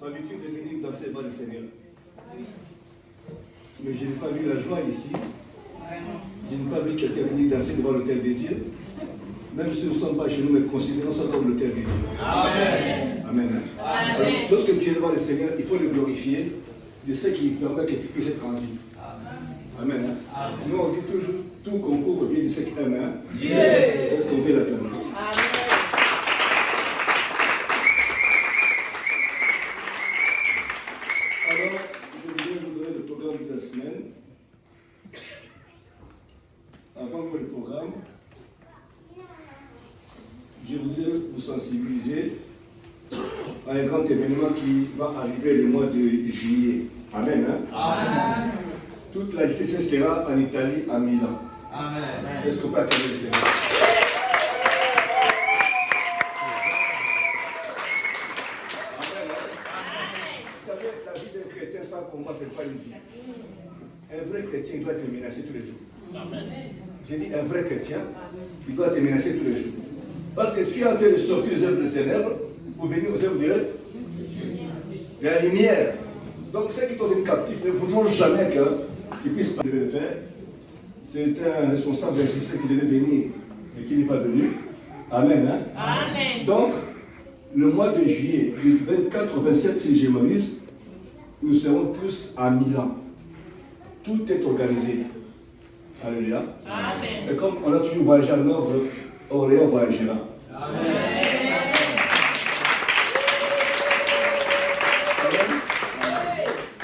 l'habitude de venir danser devant le Seigneur. Mais je n'ai pas vu la joie ici. Je n'ai pas vu quelqu'un venir danser devant l'autel de Dieu. Même si nous ne sommes pas chez nous, mais considérons ça comme l'autel de Dieu. Amen. Amen. Alors, lorsque tu es devant le Seigneur, il faut le glorifier de ce qui permet que tu puisses être en vie. Amen. Amen. Nous, on dit toujours, tout concourt vient de ce qui aime. Dieu. Est-ce qu'on veut l'attendre? Alors, je voudrais vous donner le programme de la semaine. Avant que le programme, je voudrais vous sensibiliser à un grand événement qui va arriver le mois de juillet. Amen. Amen. Toute la JCC sera en Italie, à Milan. Amen. Est-ce qu'on peut acclamer le Seigneur? Vous savez, la vie d'un chrétien sans combat, ce n'est pas une vie. Un vrai chrétien doit être menacé tous les jours. Amen. J'ai dit un vrai chrétien, il doit être menacé tous les jours. Parce que tu es en train de sortir des œuvres de ténèbres pour venir aux œuvres de la lumière. Donc ceux qui sont devenus captifs ne voudront jamais qu'ils puissent pas le faire. C'est un responsable d'un système qui devait venir et qui n'est pas venu. Amen. Hein? Amen. Donc, le mois de juillet, du 24 au 27, si je m'amuse, nous serons tous à Milan. Tout est organisé. Alléluia. Amen. Et comme on a toujours voyagé à nord, Orléans voyagera. Amen.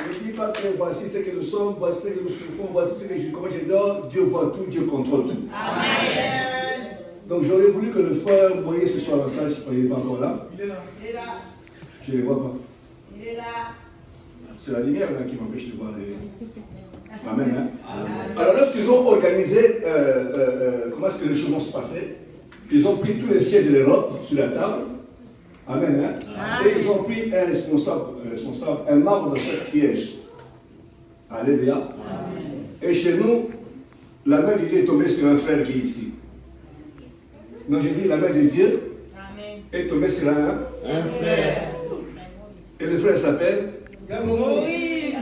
Ne dis pas que voici ce que nous sommes, voici ce que nous souffrons, voici ce que comment je dors. Dieu voit tout, Dieu contrôle tout. Amen. Donc j'aurais voulu que le frère Moïse soit dans la salle, il n'est pas encore là. Il est là. Il est là. Je ne les vois pas. Il est là. C'est la lumière là qui m'empêche de voir les. Amen. Hein? Amen. Alors lorsqu'ils ont organisé comment est-ce que les choses vont se passer, ils ont pris tous les sièges de l'Europe sur la table. Amen. Hein? Amen. Et ils ont pris un responsable, un membre de chaque siège. Alléluia. Et chez nous, la main de Dieu est tombée sur un frère qui est ici. Donc j'ai dit la main de Dieu est tombée sur un frère. Et le frère s'appelle Moïse.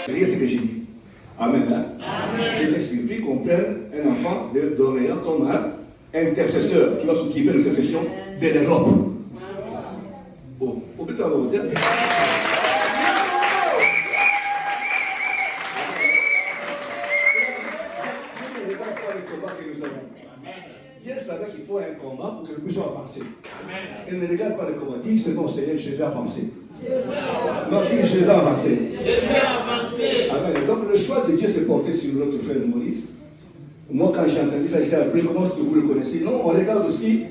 Regardez ce que j'ai dit. Amen. Hein? Amen. Je laisse les prix qu'on prenne un enfant d'Orléans comme un intercesseur qui va s'occuper de l'intercession de l'Europe. Bon, au plus tard, on va dire. Dieu savait qu'il faut un combat pour que nous puissions avancer. Et ne regarde pas le combat. Dis, c'est bon, Seigneur, je vais avancer. Non, dis, je vais avancer. Je vais avancer. Amen. Donc, le choix de Dieu s'est porté sur notre frère Maurice. Moi, quand j'ai entendu ça, j'ai appelé, comment est-ce que vous le connaissez? Non, on regarde aussi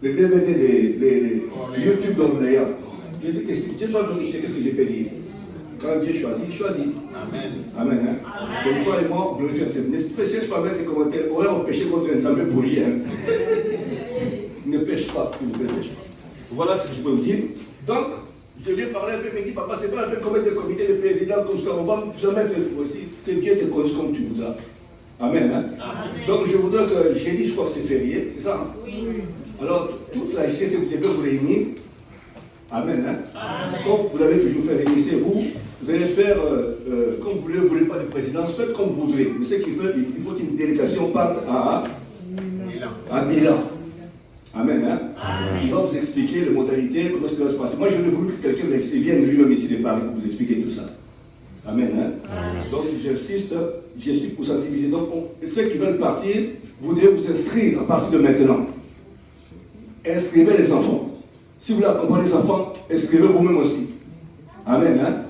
les DVD, les YouTube d'Orléans. J'ai dit, Dieu soit glorifié, qu'est-ce que j'ai peux dire? Quand Dieu choisit, il choisit. Amen. Amen. Hein? Donc toi et moi, glorifier le Seigneur. Ne cesse pas mettre des commentaires. Aurait on péché contre un ensemble pour rien. Ne pêche pas. Ne pêche pas. Voilà ce que je peux vous dire. Donc, je lui ai parlé un peu, il me dit, papa, c'est pas un peu comme être comité de président comme ça. On va jamais te aussi. Que Dieu te conduise comme tu voudras. Amen. Hein? Amen. Donc je voudrais que, j'ai dit, je crois que c'est férié, c'est ça? Hein? Oui. Alors, toute la JCC, vous devez vous réunir. Amen. Hein? Amen. Comme vous l'avez toujours fait, réunissez-vous. Vous allez faire, comme vous ne voulez pas de présidence, faites comme vous voudrez. Mais ce qu'il faut, il faut qu'une délégation parte à Milan. Amen. Hein? Amen. Il va vous expliquer les modalités, comment ça va se passer. Moi, je voulais que quelqu'un vienne lui-même ici de Paris pour vous expliquer tout ça. Amen. Hein? Amen. Donc, j'insiste, je suis pour sensibiliser. Donc, ceux qui veulent partir, vous devez vous inscrire à partir de maintenant. Inscrivez les enfants. Si vous voulez accompagner les enfants, inscrivez vous-même aussi. Amen. Hein? Amen.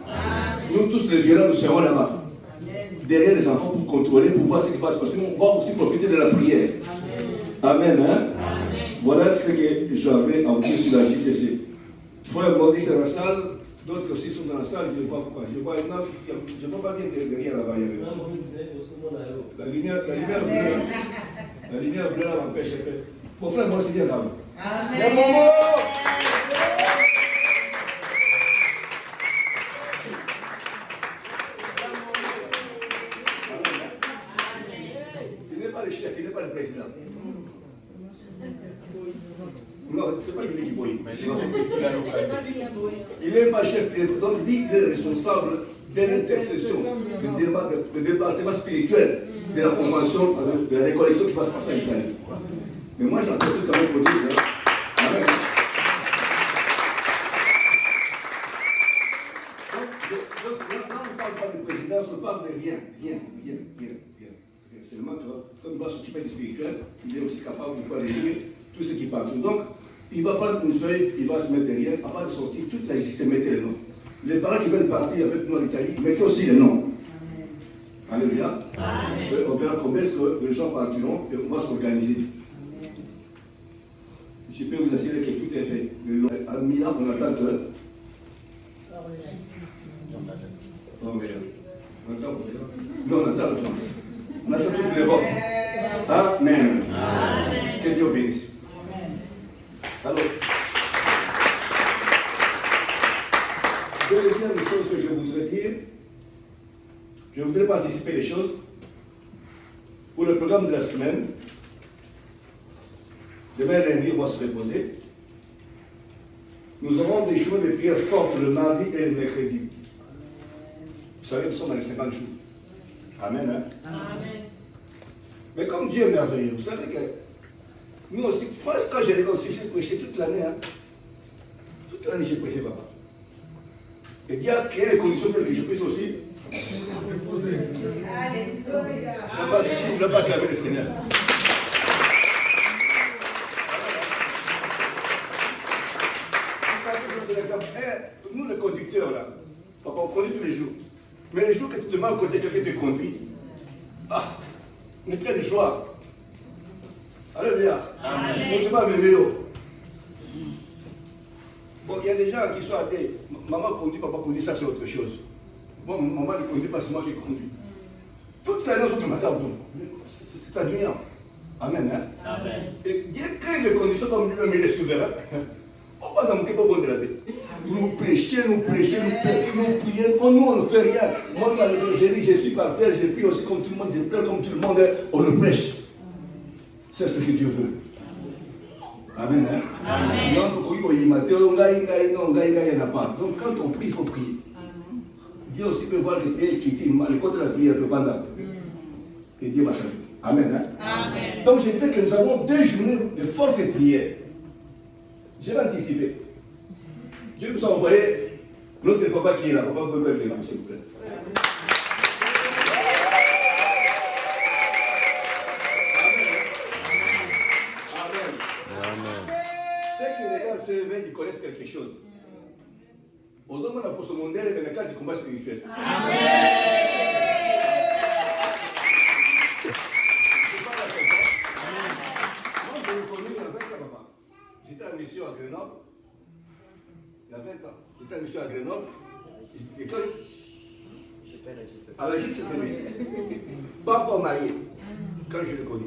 Nous tous les violents, nous serons là-bas. Derrière les enfants pour contrôler, pour voir ce qui va se passer. On va aussi profiter de la prière. Amen. Amen. Hein? Amen. Voilà ce que j'avais à vous dire sur la JCC. Frère Maurice est dans la salle, d'autres aussi sont dans la salle, je ne vois pas. Je vois une autre, je ne vois pas bien derrière là-bas. La lumière bleue. La lumière bleue là m'empêche un peu. Mon frère Maurice vient là-bas. Amen. pas le chef, il n'est pas le président. Non, c'est pas lui qui boit. Il n'est pas chef, donc lui, il est responsable de l'intercession, du département spirituel de la convention, de la récollection qui va se passer en Italie. Mais moi, j'en profite quand même pour dire, amen. Donc, là, on ne parle pas de présidence, on parle de rien. Seulement que, comme il va s'occuper du spirituel, il est aussi capable de lire tout ce qui parle. Donc, il va prendre une feuille, il va se mettre derrière, avant de sortir, toute la liste, mettez les noms. Les parents qui veulent partir avec nous en Italie, mettez aussi les noms. Alléluia. On verra combien est-ce que les gens partiront et on va s'organiser. Je peux vous assurer que tout est fait. À Milan, on attend que. Non, on attend la France. On attend toute l'Europe. Amen. Que Dieu bénisse. Alors, deuxième chose que je voudrais dire, je voudrais participer les choses. Pour le programme de la semaine, demain lundi, on va se reposer. Nous aurons des jours de prière fortes le mardi et le mercredi. Vous savez, nous sommes dans les 50 jours. Amen. Hein? Amen. Mais comme Dieu est merveilleux, vous savez que nous aussi, moi, quand j'ai regarde aussi, j'ai prêché toute l'année. Hein? Toute l'année, j'ai prêché, papa. Et Dieu a créé les conditions pour que je puisse aussi. Alléluia. Je ne veux pas acclamer le Seigneur. Nous, les conducteurs, là, papa, on conduit tous les jours. Mais les jours que tu te mets à côté de quelqu'un qui te conduit, on est plein de joie. Alléluia. On te met à bébé. Bon, il y a des gens qui sont athées. Maman conduit, papa conduit, ça c'est autre chose. Bon, maman ne conduit pas, c'est moi qui conduis. Toute la nuit, tout le matin, c'est admirant. Amen. Hein? Amen. Et Dieu crée les conditions comme lui-même, il est souverain. On va dans mon pas bon de la tête. Nous prêchons, nous prions. Nous, on ne fait rien. Moi, je suis par terre, je prie aussi comme tout le monde, je pleure comme tout le monde. On le prêche. C'est ce que Dieu veut. Amen. Hein? Amen. Donc, quand on prie, il faut prier. Dieu aussi peut voir les prières qui disent, le côté de la prière peut pas. Et Dieu va changer. Amen. Hein? Amen. Donc, je disais que nous avons 2 journées de fortes prières. Je vais anticiper. Dieu nous a envoyé notre papa qui est là. Papa, vous pouvez venir, s'il vous plaît. Amen. Ceux qui regardent ce réveil, ils connaissent quelque chose. Aux hommes, on a pour ce monde, mais le cadre du combat spirituel. Amen. Moi, je l'ai connu il y a 20 ans, papa. J'étais en mission à Grenoble. Il y a 20 ans. J'étais en mission à Grenoble. Et quand à la Giste, c'était lui. Pas encore marié. Quand je l'ai connu.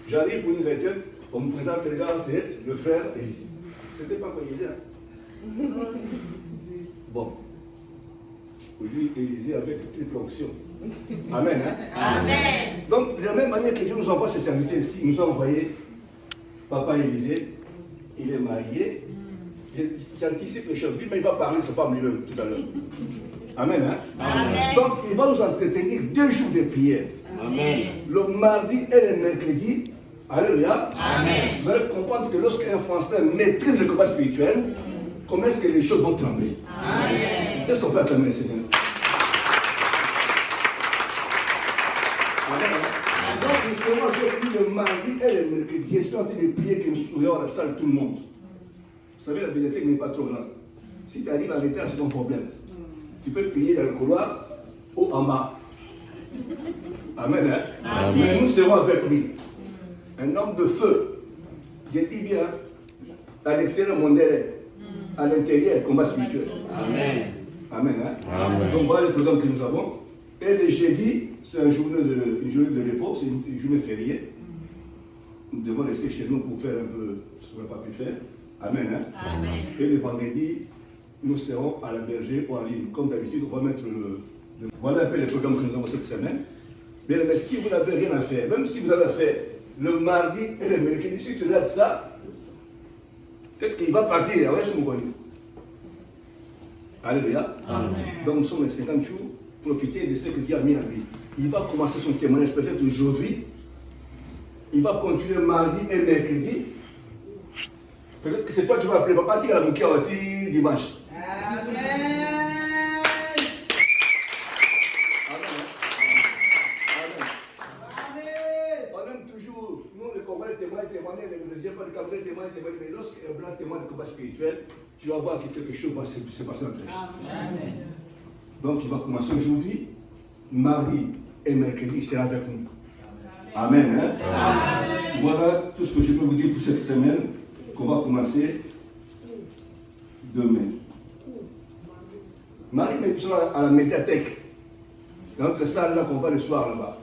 J'arrive pour une retraite, on me présente, regarde, c'est le frère Élisée. C'était pas quoi il disait. Bon. Aujourd'hui, Élisée avec toutes les fonctions. Amen. Hein? Amen. Donc, de la même manière que Dieu nous envoie ses serviteurs ici, il nous a envoyé papa Élisée. Il est marié. J'anticipe les choses. Lui-même, il va parler de sa femme lui-même tout à l'heure. Amen. Hein? Amen. Donc, il va nous entretenir 2 jours de prière. Amen. Le mardi et le mercredi. Alléluia. Amen. Vous allez comprendre que lorsqu'un Français maîtrise le combat spirituel, comment est-ce que les choses vont trembler. Amen. Est-ce qu'on peut acclamer le Seigneur? Amen. Donc, nous serons avec le mardi et le mercredi. Je suis en train de prier que nous soyons à la salle tout le monde. Vous savez, la bibliothèque n'est pas trop grande. Si tu arrives à l'étage, c'est ton problème. Tu peux prier dans le couloir ou en bas. Amen. Hein? Amen. Mais nous serons avec lui. Un homme de feu. J'ai dit bien, à l'extérieur mondial, à l'intérieur, combat spirituel. Amen. Amen. Hein? Amen. Donc voilà le programme que nous avons. Et le jeudi, c'est une journée de repos, c'est une journée fériée. Nous devons rester chez nous pour faire un peu ce qu'on n'a pas pu faire. Amen. Hein? Amen. Et le vendredi, nous serons à la berger ou en ligne. Comme d'habitude, on va mettre Voilà un peu les programmes que nous avons cette semaine. Bien, mais si vous n'avez rien à faire, même si vous avez fait le mardi et le mercredi, si tu regardes ça, peut-être qu'il va partir. Ouais, je me connais. Alléluia. Amen. Donc nous sommes les 50 jours. Profitez de ce que Dieu a mis en lui. Il va commencer son témoignage peut-être aujourd'hui. Il va continuer mardi et mercredi. Peut-être que c'est toi qui vas appeler. Papa, tu vas nous quitter dimanche. Amen. On aime toujours, nous les Congolais témoignent, les deuxièmes pas de Camerounais témoignent, mais lorsqu'un blanc témoigne de combat spirituel, tu vas voir que quelque chose va se passer entre eux. Donc il va commencer aujourd'hui, mardi et mercredi, il sera avec nous. Amen. Hein? Amen. Voilà tout ce que je peux vous dire pour cette semaine, qu'on va commencer demain. Mardi, mais nous à la médiathèque. Dans notre salle là qu'on va le soir là-bas.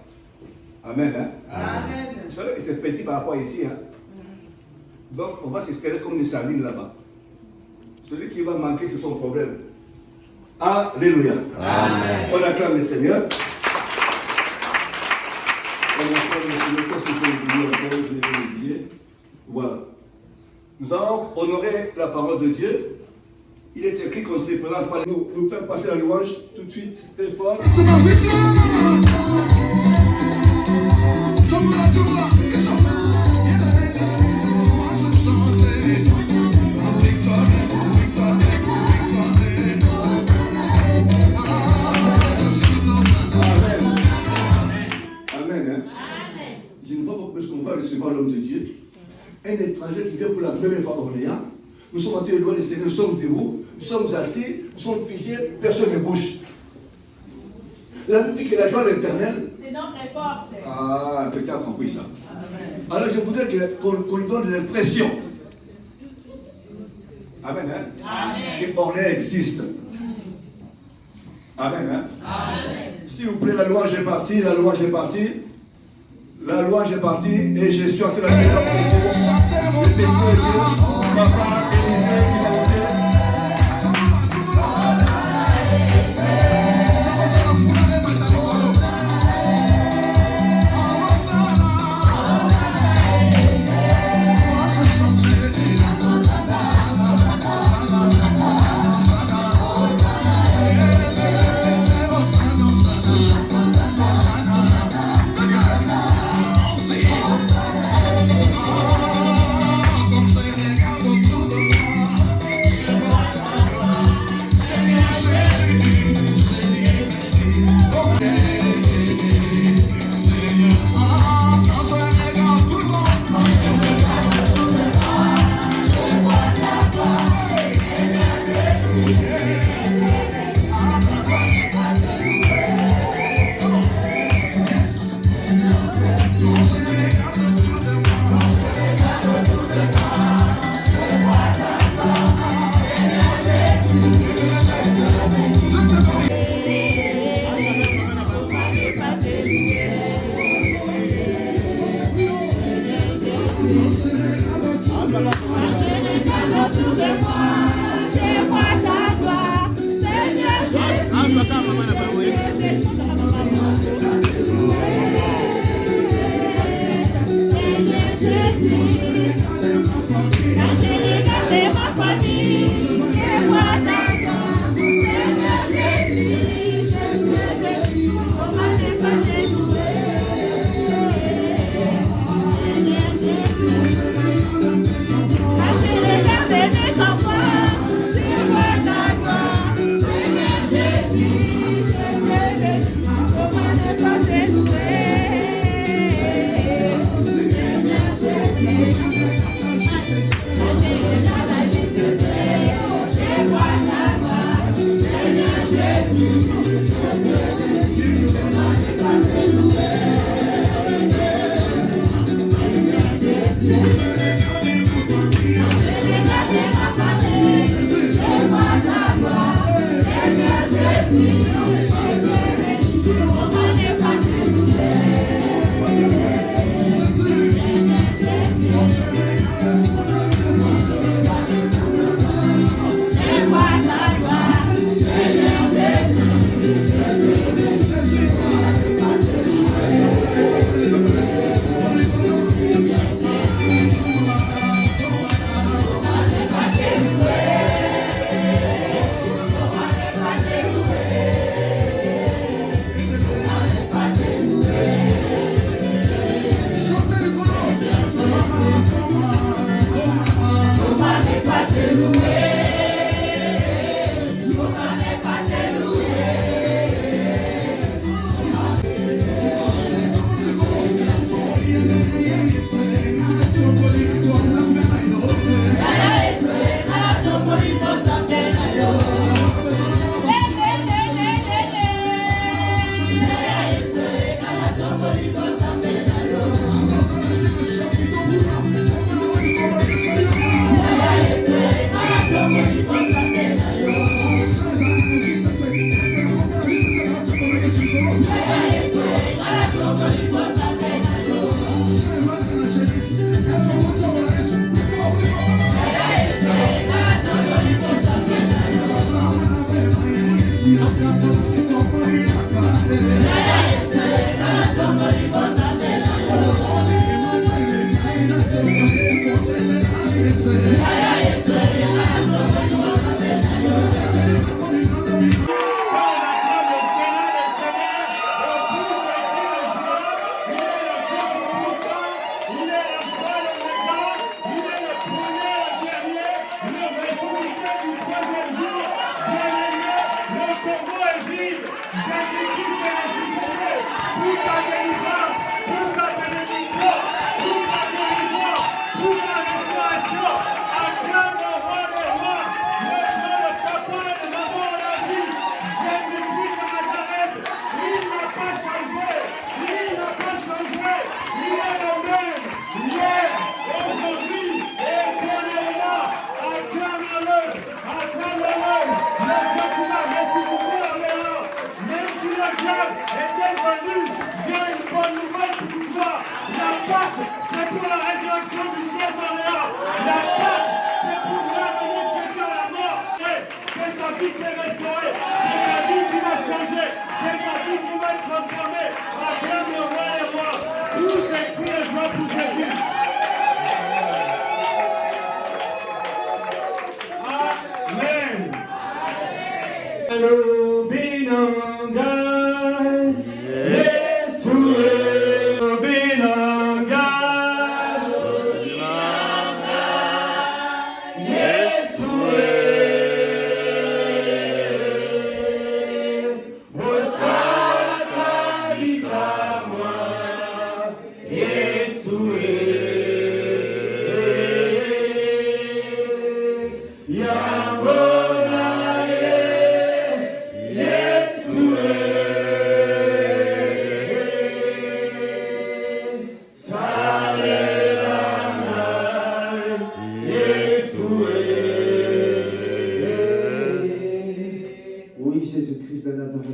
Amen. Hein? Amen. Vous savez que c'est petit par rapport à ici. Hein? Donc on va s'installer comme des sardines là-bas. Celui qui va manquer, c'est son problème. Alléluia. Amen. On acclame le Seigneur. On acclame le Seigneur. Qu'est-ce que je vais oublier? Voilà. Nous allons honorer la parole de Dieu. Il est écrit qu'on se présente par nous faire passer la louange tout de suite, très fort. Je ne vois pas parce qu'on va recevoir l'homme de Dieu. Un étranger qui vient pour la première fois à Orléans. Nous sommes en train de louer le Seigneur, nous sommes debout, nous sommes assis, nous sommes figés, personne ne bouge. La Bible dit que la joie de l'Éternel. C'est notre force. Ah, quelqu'un a compris ça. Amen. Alors je voudrais qu'on lui donne l'impression. Amen. Hein? Amen. Que Orléans existe. Amen. Hein? Amen. S'il vous plaît, la louange est partie, la louange est partie. La louange est partie et je suis en train de la faire. Le Seigneur est Dieu. Papa et les frères qui vont monter.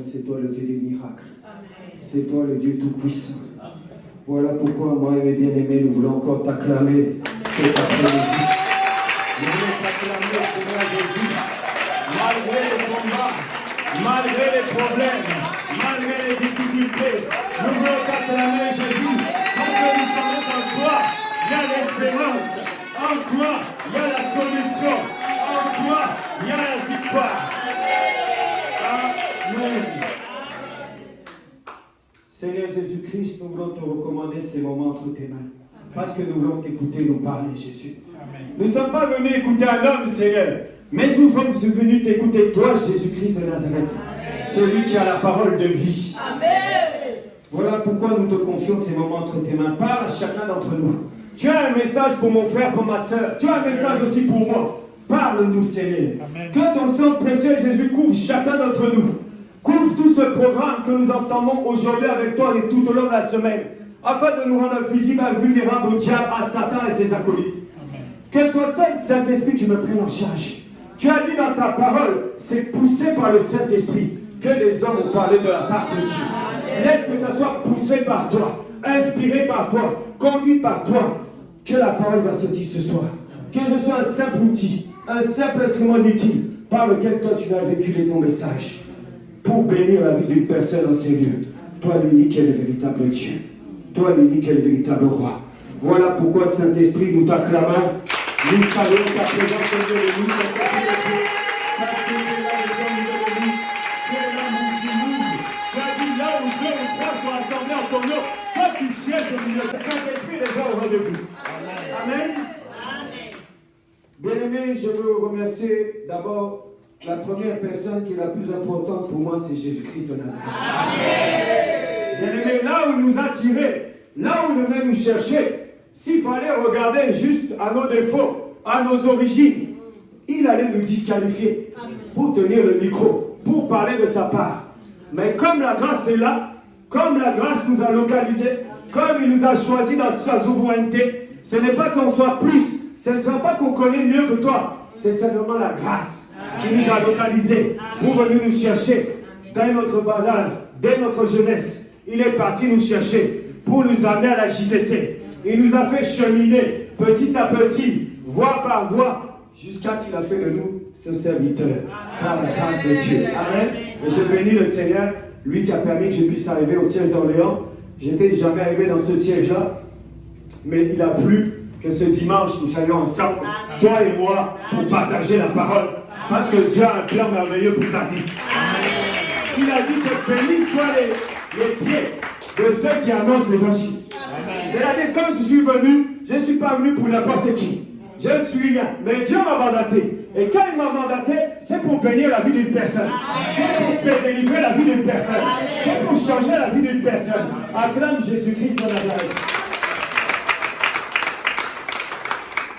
C'est toi le Dieu des miracles. C'est toi le Dieu tout-puissant. Voilà pourquoi, moi et mes bien-aimés, nous voulons encore t'acclamer cet après-midi. Nous voulons t'acclamer, Seigneur Jésus, malgré les combats, malgré les problèmes, malgré les difficultés. Nous voulons t'acclamer, Jésus, parce que nous savons qu'en toi, il y a l'espérance. En toi, il y a la solution. En toi, il y a la victoire. Amen. Seigneur Jésus-Christ, nous voulons te recommander ces moments entre tes mains. Parce que nous voulons t'écouter nous parler, Jésus. Amen. Nous ne sommes pas venus écouter un homme, Seigneur, mais nous sommes venus t'écouter, toi, Jésus-Christ de Nazareth. Amen. Celui qui a la parole de vie. Amen. Voilà pourquoi nous te confions ces moments entre tes mains. Parle à chacun d'entre nous. Tu as un message pour mon frère, pour ma soeur. Tu as un message aussi pour moi. Parle-nous, Seigneur. Amen. Que ton sang précieux, Jésus, couvre chacun d'entre nous. Couvre tout ce programme que nous entendons aujourd'hui avec toi et tout au long de la semaine, afin de nous rendre visibles et vulnérables au diable, à Satan et ses acolytes. Amen. Que toi seul, Saint-Esprit, tu me prennes en charge. Tu as dit dans ta parole, c'est poussé par le Saint-Esprit que les hommes ont parlé de la part de Dieu. Amen. Laisse que ça soit poussé par toi, inspiré par toi, conduit par toi, que la parole va sortir ce soir. Que je sois un simple outil, un simple instrument utile par lequel toi tu vas véhiculer ton message. Pour bénir la vie d'une personne dans ces lieux. Toi, l'unique est le véritable Dieu. Toi, l'unique est le véritable roi. Voilà pourquoi, Saint-Esprit, nous t'acclamons. Nous saluons ta présence au milieu de nous. Parce que tu es là, les gens au milieu de nous. Tu es là, mon Dieu. Tu as dit là où deux ou trois sont assemblés en ton nom. Toi, tu sièges au milieu de Saint-Esprit, les gens au rendez-vous. Amen. Bien-aimés, je veux remercier d'abord la première personne qui est la plus importante pour moi, c'est Jésus-Christ de Nazareth. Bien-aimé, là où il nous a tirés, là où il venait nous chercher, s'il fallait regarder juste à nos défauts, à nos origines, il allait nous disqualifier pour tenir le micro, pour parler de sa part. Mais comme la grâce est là, comme la grâce nous a localisés, comme il nous a choisis dans sa souveraineté, ce n'est pas qu'on soit plus, ce ne soit pas qu'on connaît mieux que toi, c'est seulement la grâce qui nous a localisés pour venir nous chercher dès notre bas âge, dès notre jeunesse. Il est parti nous chercher pour nous amener à la JCC. Il nous a fait cheminer petit à petit, voie par voie, jusqu'à qu'il a fait de nous ce serviteur par la grâce de Dieu. Amen. Et je bénis le Seigneur, lui qui a permis que je puisse arriver au siège d'Orléans. Je n'étais jamais arrivé dans ce siège-là, mais il a plu que ce dimanche nous soyons ensemble, toi et moi, pour partager la parole. Parce que Dieu a un plan merveilleux pour ta vie. Amen. Il a dit que bénis soient les pieds de ceux qui annoncent l'évangile. C'est-à-dire, quand je suis venu, je ne suis pas venu pour n'importe qui. Je ne suis rien. Mais Dieu m'a mandaté. Et quand il m'a mandaté, c'est pour bénir la vie d'une personne. C'est pour délivrer la vie d'une personne. C'est pour changer la vie d'une personne. Acclame Jésus-Christ de Nazareth.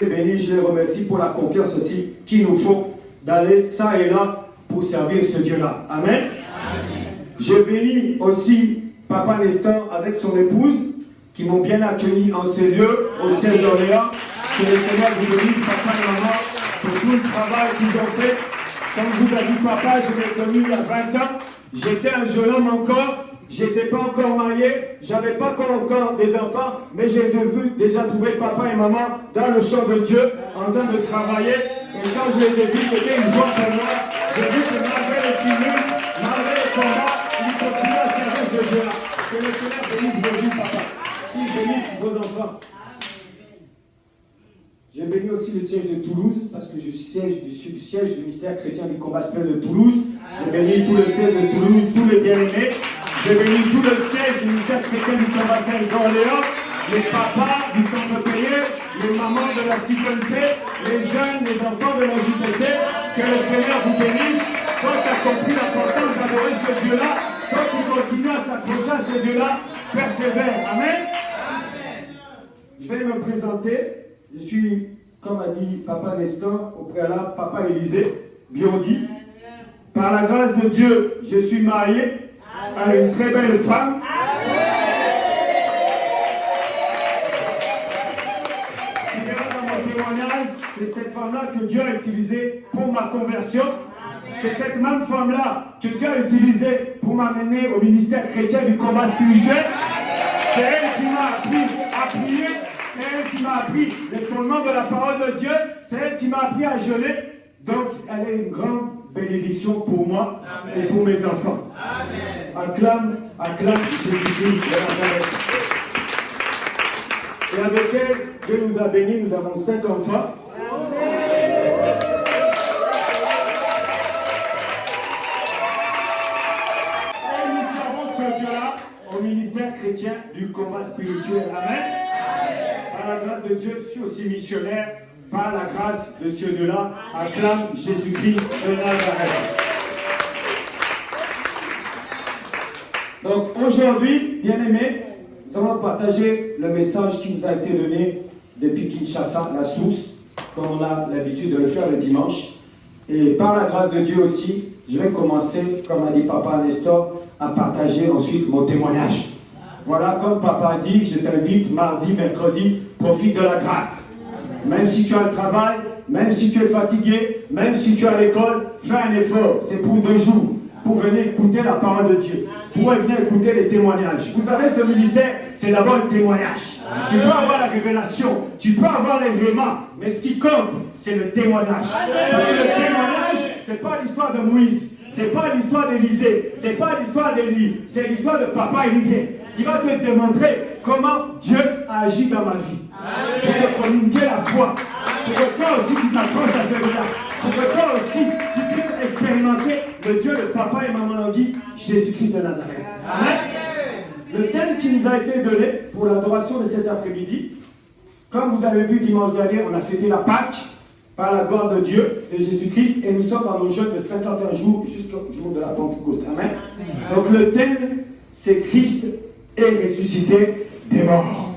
Et béni, je les remercie pour la confiance aussi qu'il nous faut d'aller ça et là pour servir ce Dieu-là. Amen. Amen. Je bénis aussi Papa Nestor avec son épouse qui m'ont bien accueilli en ces lieux, au siège d'Orléans. Que le Seigneur vous bénisse, papa et maman, pour tout le travail qu'ils ont fait. Comme vous avez dit, papa, je l'ai connu il y a 20 ans. J'étais un jeune homme encore. J'étais pas encore marié, j'avais pas encore des enfants, mais j'ai déjà trouvé papa et maman dans le champ de Dieu, en train de travailler. Et quand je les ai vus, c'était une joie pour moi. J'ai vu que malgré les tumules, malgré les combats, ils continuent à servir ce Dieu-là. Que le Seigneur bénisse vos vies, papa. Qu'il bénisse vos enfants. J'ai béni aussi le siège de Toulouse, parce que je suis siège du ministère chrétien du combat spirituel de Toulouse. J'ai béni tout le siège de Toulouse, tous les bien-aimés. J'ai béni tout le siège du ministère chrétien du combat spirituel d'Orléans, les papas du centre payé, les mamans de la CIPNC, les jeunes, les enfants de la JPC. Que le Seigneur vous bénisse. Toi qui as compris l'importance d'adorer ce Dieu-là, toi qui continues à s'accrocher à ce Dieu-là, persévère. Amen. Je vais me présenter. Je suis, comme a dit Papa Nestor, au préalable, Papa Élisée, Biondi. Par la grâce de Dieu, je suis marié à une très belle femme. Si tu regardes dans mon témoignage, c'est cette femme-là que Dieu a utilisée pour ma conversion. C'est cette même femme-là que Dieu a utilisée pour m'amener au ministère chrétien du combat spirituel. C'est elle qui m'a appris à prier. C'est elle qui m'a appris les fondements de la parole de Dieu. C'est elle qui m'a appris à jeûner. Donc, elle est une grande bénédiction pour moi. Amen. Et pour mes enfants. Amen. Acclame Jésus-Christ de Nazareth. Et avec elle, Dieu nous a bénis. Nous avons 5 enfants. Et nous servons ce Dieu-là au ministère chrétien du combat spirituel. Amen. Par la grâce de Dieu, je suis aussi missionnaire. Par la grâce de ce Dieu-là, acclame Jésus-Christ de Nazareth. Donc aujourd'hui, bien-aimés, nous allons partager le message qui nous a été donné depuis Kinshasa, la source, comme on a l'habitude de le faire le dimanche. Et par la grâce de Dieu aussi, je vais commencer, comme a dit Papa Nestor, à partager ensuite mon témoignage. Voilà, comme Papa a dit, je t'invite mardi, mercredi, profite de la grâce. Même si tu as le travail, même si tu es fatigué, même si tu es à l'école, fais un effort. C'est pour 2 jours, pour venir écouter la parole de Dieu, pour venir écouter les témoignages. Vous savez, ce ministère, c'est d'abord le témoignage. Tu peux avoir la révélation, tu peux avoir l'événement, mais ce qui compte, c'est le témoignage. Parce que le témoignage, ce n'est pas l'histoire de Moïse, ce n'est pas l'histoire d'Élisée, ce n'est pas l'histoire d'Élie, c'est l'histoire de Papa Élisée, qui va te démontrer comment Dieu a agi dans ma vie. Pour te communiquer la foi. Pour que toi aussi tu t'accroches à celui-là. Pour que toi aussi tu puisses expérimenter le Dieu de Papa et Maman Langui, Jésus-Christ de Nazareth. Amen. Le thème qui nous a été donné pour l'adoration de cet après-midi, comme vous avez vu dimanche dernier, on a fêté la Pâque par la gloire de Dieu, de Jésus-Christ, et nous sommes dans nos jeûnes de 51 jours jusqu'au jour de la Pentecôte. Amen. Donc le thème, c'est Christ est ressuscité des morts.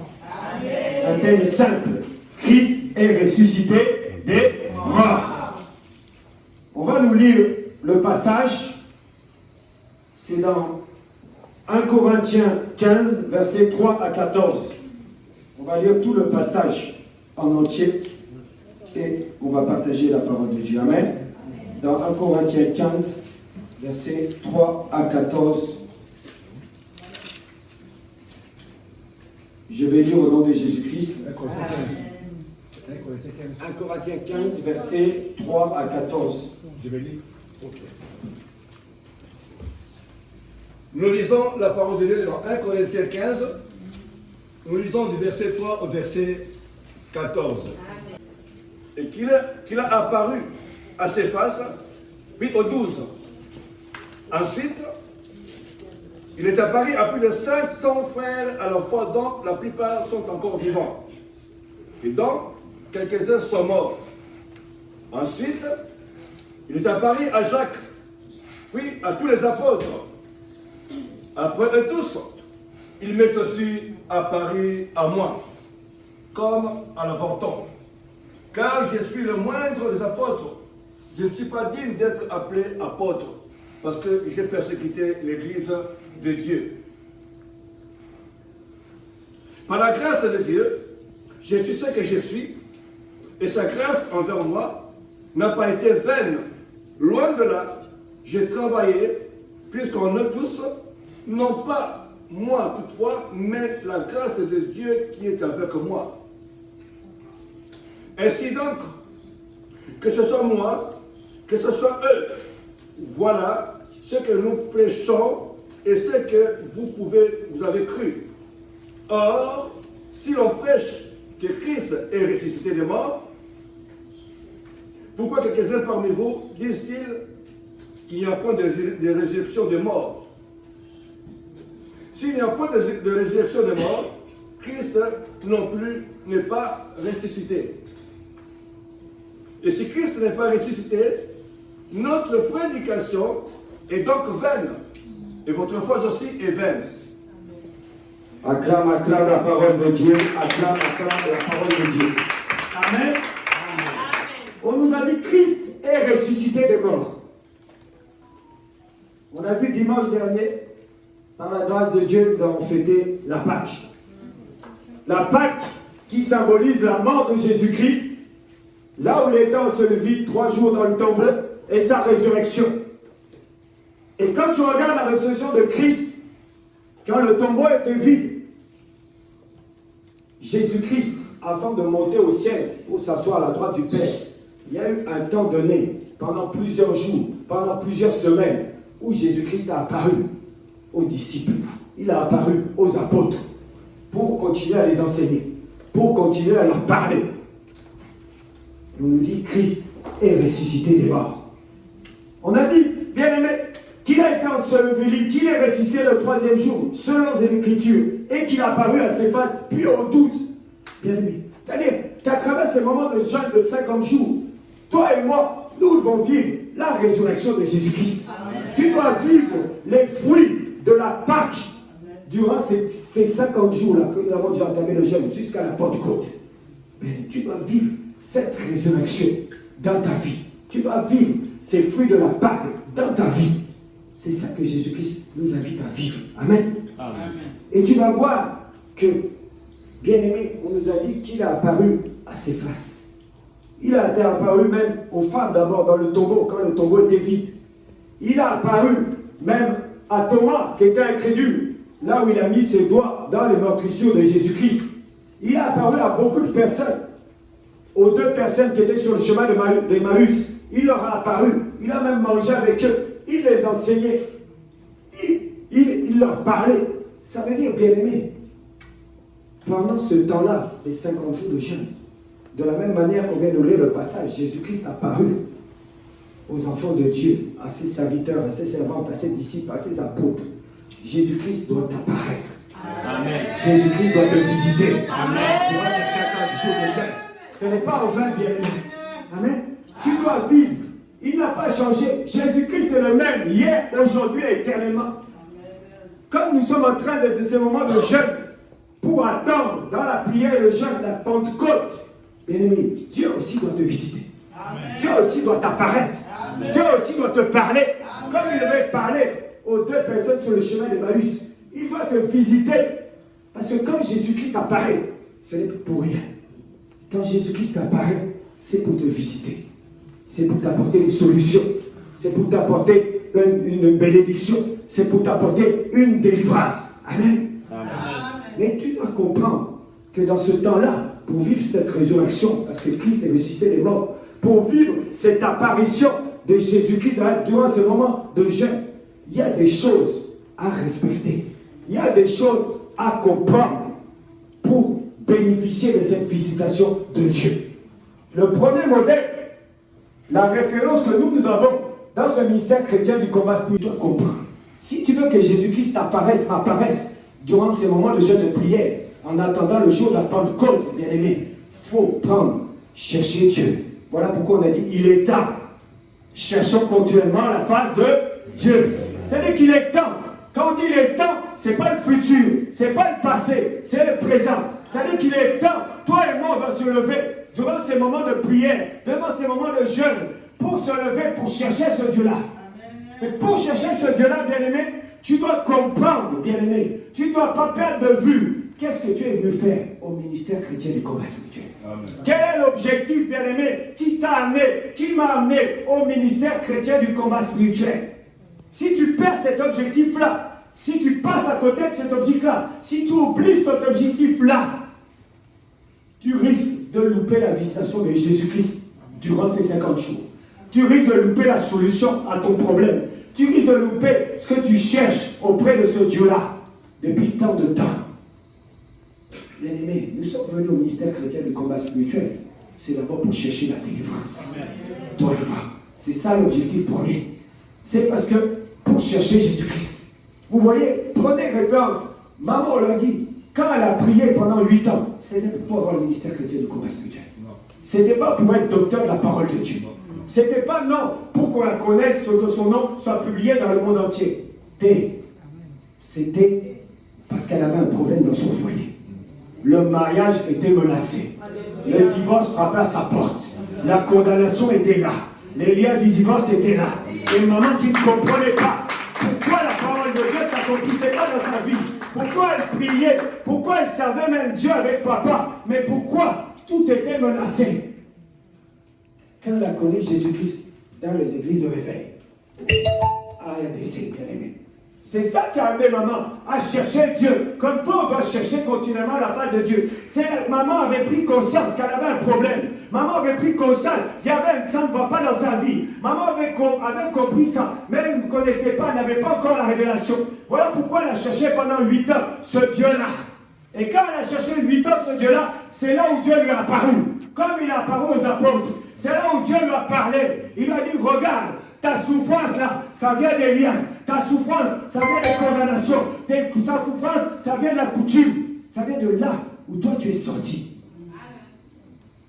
Un thème simple. Christ est ressuscité des morts. On va nous lire le passage. C'est dans 1 Corinthiens 15, versets 3 à 14. On va lire tout le passage en entier et on va partager la parole de Dieu. Amen. Dans 1 Corinthiens 15, versets 3 à 14. Je vais lire au nom de Jésus-Christ. 1 Corinthiens 15, versets 3 à 14. Je vais lire. Ok. Nous lisons la parole de Dieu dans 1 Corinthiens 15. Nous lisons du verset 3 au verset 14. Et qu'il a apparu à ses faces, puis aux 12. Ensuite, il est apparu à plus de 500 frères à la fois, dont la plupart sont encore vivants. Et donc, quelques-uns sont morts. Ensuite, il est apparu à Jacques, puis à tous les apôtres. Après eux tous, il m'est aussi apparu à moi, comme à l'avorton. Car je suis le moindre des apôtres. Je ne suis pas digne d'être appelé apôtre, parce que j'ai persécuté l'Église de Dieu. Par la grâce de Dieu, je suis ce que je suis, et sa grâce envers moi n'a pas été vaine. Loin de là, j'ai travaillé, puisqu'on est tous, non pas moi toutefois, mais la grâce de Dieu qui est avec moi. Ainsi donc, que ce soit moi, que ce soit eux, voilà ce que nous prêchons et ce que vous avez cru. Or, si l'on prêche que Christ est ressuscité des morts, Pourquoi quelques-uns parmi vous disent-ils qu'il n'y a pas de résurrection des morts? S'il n'y a pas de résurrection des morts, Christ non plus n'est pas ressuscité. Et si Christ n'est pas ressuscité, notre prédication est donc vaine. Et votre foi aussi est vaine. Acclame, acclame la parole de Dieu. Acclame, acclame la parole de Dieu. Amen. On nous a dit Christ est ressuscité des morts. On a vu dimanche dernier, par la grâce de Dieu, nous avons fêté la Pâque. La Pâque qui symbolise la mort de Jésus-Christ, là où il était enseveli 3 jours dans le tombeau, et sa résurrection. Et quand tu regardes la résurrection de Christ, quand le tombeau était vide, Jésus-Christ, avant de monter au ciel pour s'asseoir à la droite du Père, il y a eu un temps donné, pendant plusieurs jours, pendant plusieurs semaines, où Jésus-Christ a apparu aux disciples, il a apparu aux apôtres, pour continuer à les enseigner, pour continuer à leur parler. On nous dit Christ est ressuscité des morts. On a dit, bien aimé, qu'il a été enseveli, qu'il est ressuscité le 3e jour, selon les Écritures, et qu'il a apparu à ses faces, puis aux 12. Bien aimé, c'est-à-dire qu'à travers ces moments de jeûne de 50 jours, toi et moi, nous devons vivre la résurrection de Jésus-Christ. Tu dois vivre les fruits de la Pâque durant ces 50 jours-là que nous avons déjà entamé le jeûne jusqu'à la Pentecôte. Mais tu dois vivre cette résurrection dans ta vie. Tu dois vivre ces fruits de la Pâque dans ta vie. C'est ça que Jésus-Christ nous invite à vivre. Amen. Amen. Et tu vas voir que, bien aimé, on nous a dit qu'il a apparu à ses faces. Il a été apparu même aux femmes d'abord dans le tombeau, quand le tombeau était vide. Il a apparu même à Thomas, qui était incrédule, là où il a mis ses doigts dans les meurtrissures de Jésus-Christ. Il a apparu à beaucoup de personnes, aux 2 personnes qui étaient sur le chemin d'Emmaüs. Il leur a apparu, il a même mangé avec eux, il les enseignait, il leur parlait. Ça veut dire, bien aimé, pendant ce temps-là, les 50 jours de jeûne, de la même manière qu'on vient de lire le passage, Jésus-Christ a apparu aux enfants de Dieu, à ses serviteurs, à ses servantes, à ses disciples, à ses apôtres. Jésus-Christ doit apparaître. Amen. Jésus-Christ doit te visiter. Amen. Tu vois ces 50 jours de jeûne. Ce n'est pas en vain, bien aimé. Amen. Tu dois vivre. Il n'a pas changé. Jésus-Christ est le même hier, aujourd'hui et éternellement. Comme nous sommes en train de ces moments de jeûne pour attendre dans la prière et le jeûne la Pentecôte, bien aimé, Dieu aussi doit te visiter. Amen. Dieu aussi doit t'apparaître. Amen. Dieu aussi doit te parler. Amen. Comme il devait parler aux 2 personnes sur le chemin d'Emmaüs. Il doit te visiter. Parce que quand Jésus-Christ apparaît, ce n'est pas pour rien. Quand Jésus-Christ apparaît, c'est pour te visiter. C'est pour t'apporter une solution. C'est pour t'apporter une bénédiction. C'est pour t'apporter une délivrance. Amen. Amen. Mais tu dois comprendre que dans ce temps-là, pour vivre cette résurrection, parce que Christ est ressuscité des morts, pour vivre cette apparition de Jésus-Christ durant ce moment de jeûne, il y a des choses à respecter. Il y a des choses à comprendre pour bénéficier de cette visitation de Dieu. Le premier modèle, la référence que nous avons dans ce ministère chrétien du combat spirituel, comprendre. Si tu veux que Jésus-Christ m'apparaisse durant ces moments de jeûne de prière, en attendant le jour de la Pentecôte, bien aimé, il faut chercher Dieu. Voilà pourquoi on a dit, il est temps. Cherchons continuellement la face de Dieu. C'est-à-dire qu'il est temps. Quand on dit il est temps, ce n'est pas le futur, ce n'est pas le passé, c'est le présent. C'est-à-dire qu'il est temps, toi et moi, on doit se lever durant ces moments de prière, durant ces moments de jeûne, pour se lever, pour chercher ce Dieu-là. Mais pour chercher ce Dieu-là, bien-aimé, tu dois comprendre, bien-aimé, tu ne dois pas perdre de vue qu'est-ce que tu es venu faire au ministère chrétien du combat spirituel. Quel est l'objectif, bien-aimé, qui m'a amené au ministère chrétien du combat spirituel? Si tu perds cet objectif-là, si tu passes à côté de cet objectif-là, si tu oublies cet objectif-là, tu risques de louper la visitation de Jésus-Christ durant ces 50 jours. Tu risques de louper la solution à ton problème. Tu risques de louper ce que tu cherches auprès de ce Dieu-là depuis tant de temps. Bien-aimés, nous sommes venus au ministère chrétien du combat spirituel c'est d'abord pour chercher la délivrance. Toi et moi. C'est ça l'objectif premier. C'est parce que pour chercher Jésus-Christ. Vous voyez, prenez référence. Maman, on l'a dit, quand elle a prié pendant 8 ans, c'était pour avoir le ministère chrétien de combat spirituel. C'était pas pour être docteur de la parole de Dieu. C'était pas non pour qu'on la connaisse, que son nom soit publié dans le monde entier. C'était parce qu'elle avait un problème dans son foyer. Le mariage était menacé. Le divorce frappait à sa porte. La condamnation était là. Les liens du divorce étaient là. Et maman qui ne comprenait pas pourquoi la parole de Dieu ne s'accomplissait pas dans sa vie. Pourquoi elle priait. Pourquoi elle servait même Dieu avec papa. Mais pourquoi tout était menacé. Quand elle a connu Jésus-Christ dans les églises de réveil. Ah, il y a des signes, bien aimés. C'est ça qui a amené maman à chercher Dieu. Comme toi, on doit chercher continuellement la face de Dieu. Maman avait pris conscience qu'elle avait un problème. Maman avait pris conscience qu'il y avait un sang ne va pas dans sa vie. Maman avait compris ça. Mais elle ne connaissait pas, elle n'avait pas encore la révélation. Voilà pourquoi elle a cherché pendant 8 ans ce Dieu-là. Et quand elle a cherché 8 ans ce Dieu-là, c'est là où Dieu lui a apparu. Comme il a apparu aux apôtres. C'est là où Dieu lui a parlé. Il lui a dit, regarde, ta souffrance là, ça vient des liens. Ta souffrance, ça vient des condamnations. Ta souffrance, ça vient de la coutume. Ça vient de là où toi tu es sorti.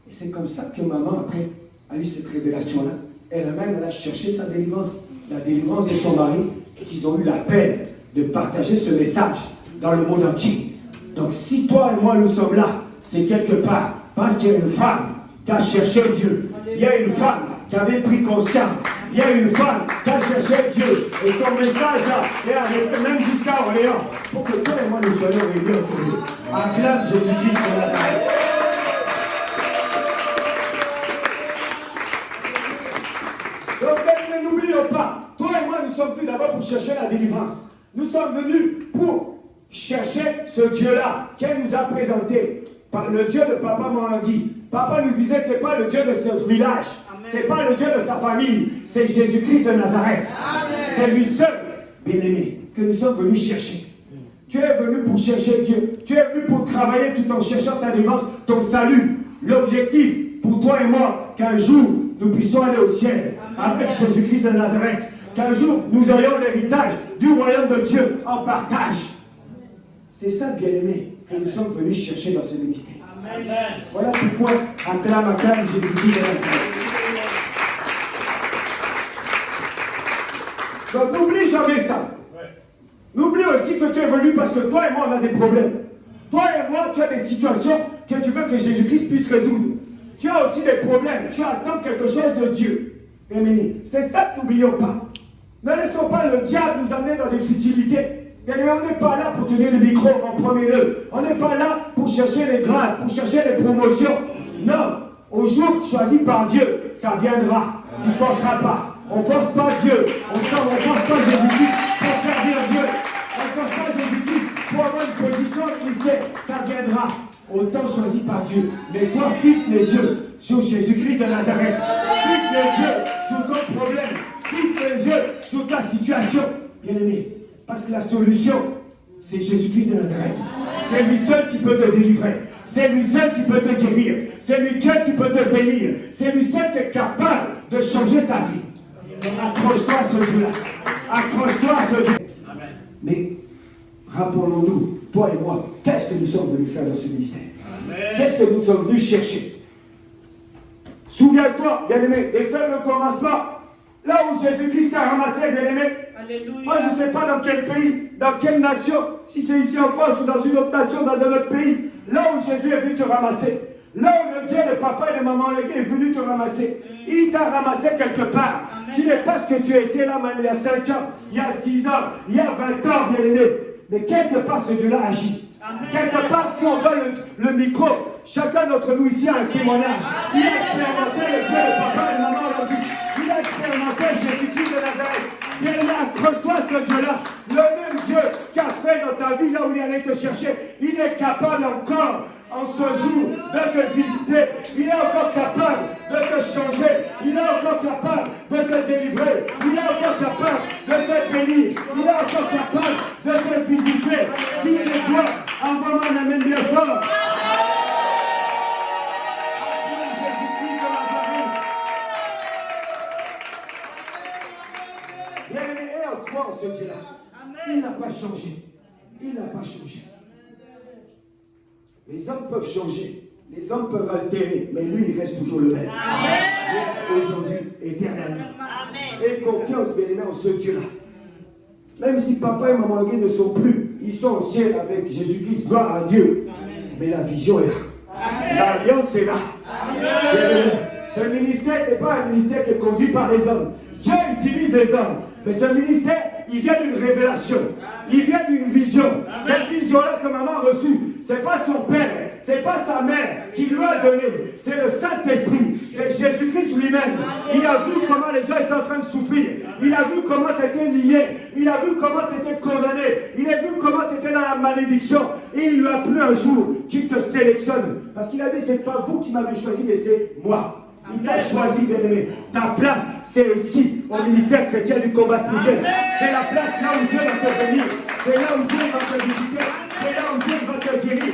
Et c'est comme ça que maman après a eu cette révélation-là. Elle a cherché sa délivrance. La délivrance de son mari. Et qu'ils ont eu la peine de partager ce message dans le monde entier. Donc si toi et moi nous sommes là, c'est quelque part parce qu'il y a une femme qui a cherché Dieu. Il y a une femme qui avait pris conscience. Il y a une femme qui a cherché Dieu. Et son message là est arrivé même jusqu'à Orléans. Pour que toi et moi nous soyons réunis ensemble. Acclame Jésus-Christ de Nazareth. Donc mais n'oublions pas, toi et moi nous sommes venus d'abord pour chercher la délivrance. Nous sommes venus pour chercher ce Dieu-là qu'elle nous a présenté. Par le Dieu de Papa Morangui. Papa nous disait, ce n'est pas le Dieu de ce village. Ce n'est pas le Dieu de sa famille. C'est Jésus-Christ de Nazareth. C'est lui seul, bien-aimé, que nous sommes venus chercher. Tu es venu pour chercher Dieu. Tu es venu pour travailler tout en cherchant ta délivrance, ton salut. L'objectif pour toi et moi, qu'un jour nous puissions aller au ciel avec Jésus-Christ de Nazareth. Qu'un jour nous ayons l'héritage du royaume de Dieu en partage. C'est ça, bien-aimé, que nous sommes venus chercher dans ce ministère. Amen. Voilà pourquoi acclame Jésus-Christ de Nazareth. Donc n'oublie jamais ça. N'oublie aussi que tu es venu parce que toi et moi on a des problèmes. Toi et moi tu as des situations que tu veux que Jésus-Christ puisse résoudre. Tu as aussi des problèmes. Tu attends quelque chose de Dieu. Bien-aimé, c'est ça que n'oublions pas. Ne laissons pas le diable nous amener dans des futilités. On n'est pas là pour tenir le micro en premier lieu. On n'est pas là pour chercher les grades, pour chercher les promotions. Non. Au jour choisi par Dieu, ça viendra. Tu ne forceras pas. On ne force pas Dieu. On ne force pas Jésus-Christ pour servir Dieu. On ne force pas Jésus-Christ pour avoir une position chrétienne. Ça viendra. Au temps choisi par Dieu. Mais toi, fixe les yeux sur Jésus-Christ de Nazareth. Fixe les yeux sur ton problème. Fixe les yeux sur ta situation. Bien-aimé. Parce que la solution, c'est Jésus-Christ de Nazareth. C'est lui seul qui peut te délivrer. C'est lui seul qui peut te guérir. C'est lui seul qui peut te bénir. C'est lui seul qui est capable de changer ta vie. Donc accroche-toi à ce Dieu-là. Accroche-toi à ce Dieu. Amen. Mais rappelons-nous, toi et moi, qu'est-ce que nous sommes venus faire dans ce ministère? Qu'est-ce que nous sommes venus chercher? Souviens-toi, bien-aimé, et fais le commencement. Là où Jésus-Christ t'a ramassé, bien-aimé. Alléluia. Moi, je ne sais pas dans quel pays, dans quelle nation, si c'est ici en France ou dans une autre nation, dans un autre pays, là où Jésus est venu te ramasser, là où le Dieu de papa et de maman est venu te ramasser, il t'a ramassé quelque part. Amen. Tu n'es pas ce que tu étais là, il y a 5 ans, il y a 10 ans, il y a 20 ans, bien-aimé. Mais quelque part, ce Dieu-là agit. Amen. Quelque part, si on donne le micro, chacun d'entre nous ici a un témoignage. Il a expérimenté le Dieu de papa et de maman aujourd'hui. Il a expérimenté Jésus-Christ de Nazareth. Bien aimé, accroche-toi à ce Dieu-là. Le même Dieu qui a fait dans ta vie là où il allait te chercher, il est capable encore en ce jour de te visiter. Il est encore capable de te changer. Il est encore capable de te délivrer. Il est encore capable de te bénir. Il est encore capable de te visiter. Si c'est toi, envoie-moi un amen bien fort. Les hommes peuvent changer. Les hommes peuvent altérer, mais lui, il reste toujours le même. Amen. Aujourd'hui, éternellement. Amen. Et confiance, bien aimé, en ce Dieu-là. Même si papa et maman Guy ne sont plus, ils sont au ciel avec Jésus-Christ, gloire à Dieu. Amen. Mais la vision est là. L'alliance est là. Amen. Ce ministère, ce n'est pas un ministère qui est conduit par les hommes. Dieu utilise les hommes. Mais ce ministère, il vient d'une révélation. Il vient d'une vision. Amen. Cette vision-là que maman a reçue, ce n'est pas son père, ce n'est pas sa mère qui lui a donné. C'est le Saint-Esprit. C'est Jésus-Christ lui-même. Il a vu comment les gens étaient en train de souffrir. Il a vu comment tu étais lié. Il a vu comment tu étais condamné. Il a vu comment tu étais dans la malédiction. Et il lui a plu un jour qu'il te sélectionne. Parce qu'il a dit, ce n'est pas vous qui m'avez choisi, mais c'est moi. Il t'a choisi, bien-aimé. Ta place, c'est ici, au ministère chrétien du combat spirituel. C'est la place là où Dieu va te bénir. C'est là où Dieu va te visiter. C'est là où Dieu va te guérir.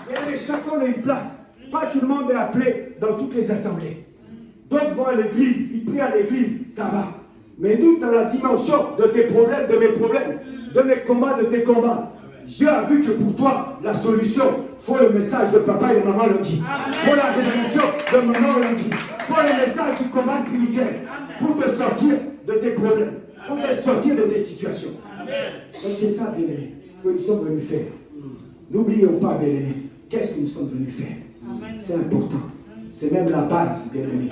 Bien-aimé, chacun a une place. Pas tout le monde est appelé dans toutes les assemblées. D'autres vont à l'église, ils prient à l'église, ça va. Mais nous, dans la dimension de tes problèmes, de mes problèmes, de mes combats, de tes combats, Dieu a vu que pour toi, la solution, faut le message de papa et de maman lundi. Faut la révélation de maman lundi. Faut le message du combat spirituel pour te sortir de tes problèmes, pour te sortir de tes situations. Donc c'est ça, bien-aimés, que nous sommes venus faire. N'oublions pas, bien-aimés, qu'est-ce que nous sommes venus faire. C'est important. C'est même la base, bien-aimés,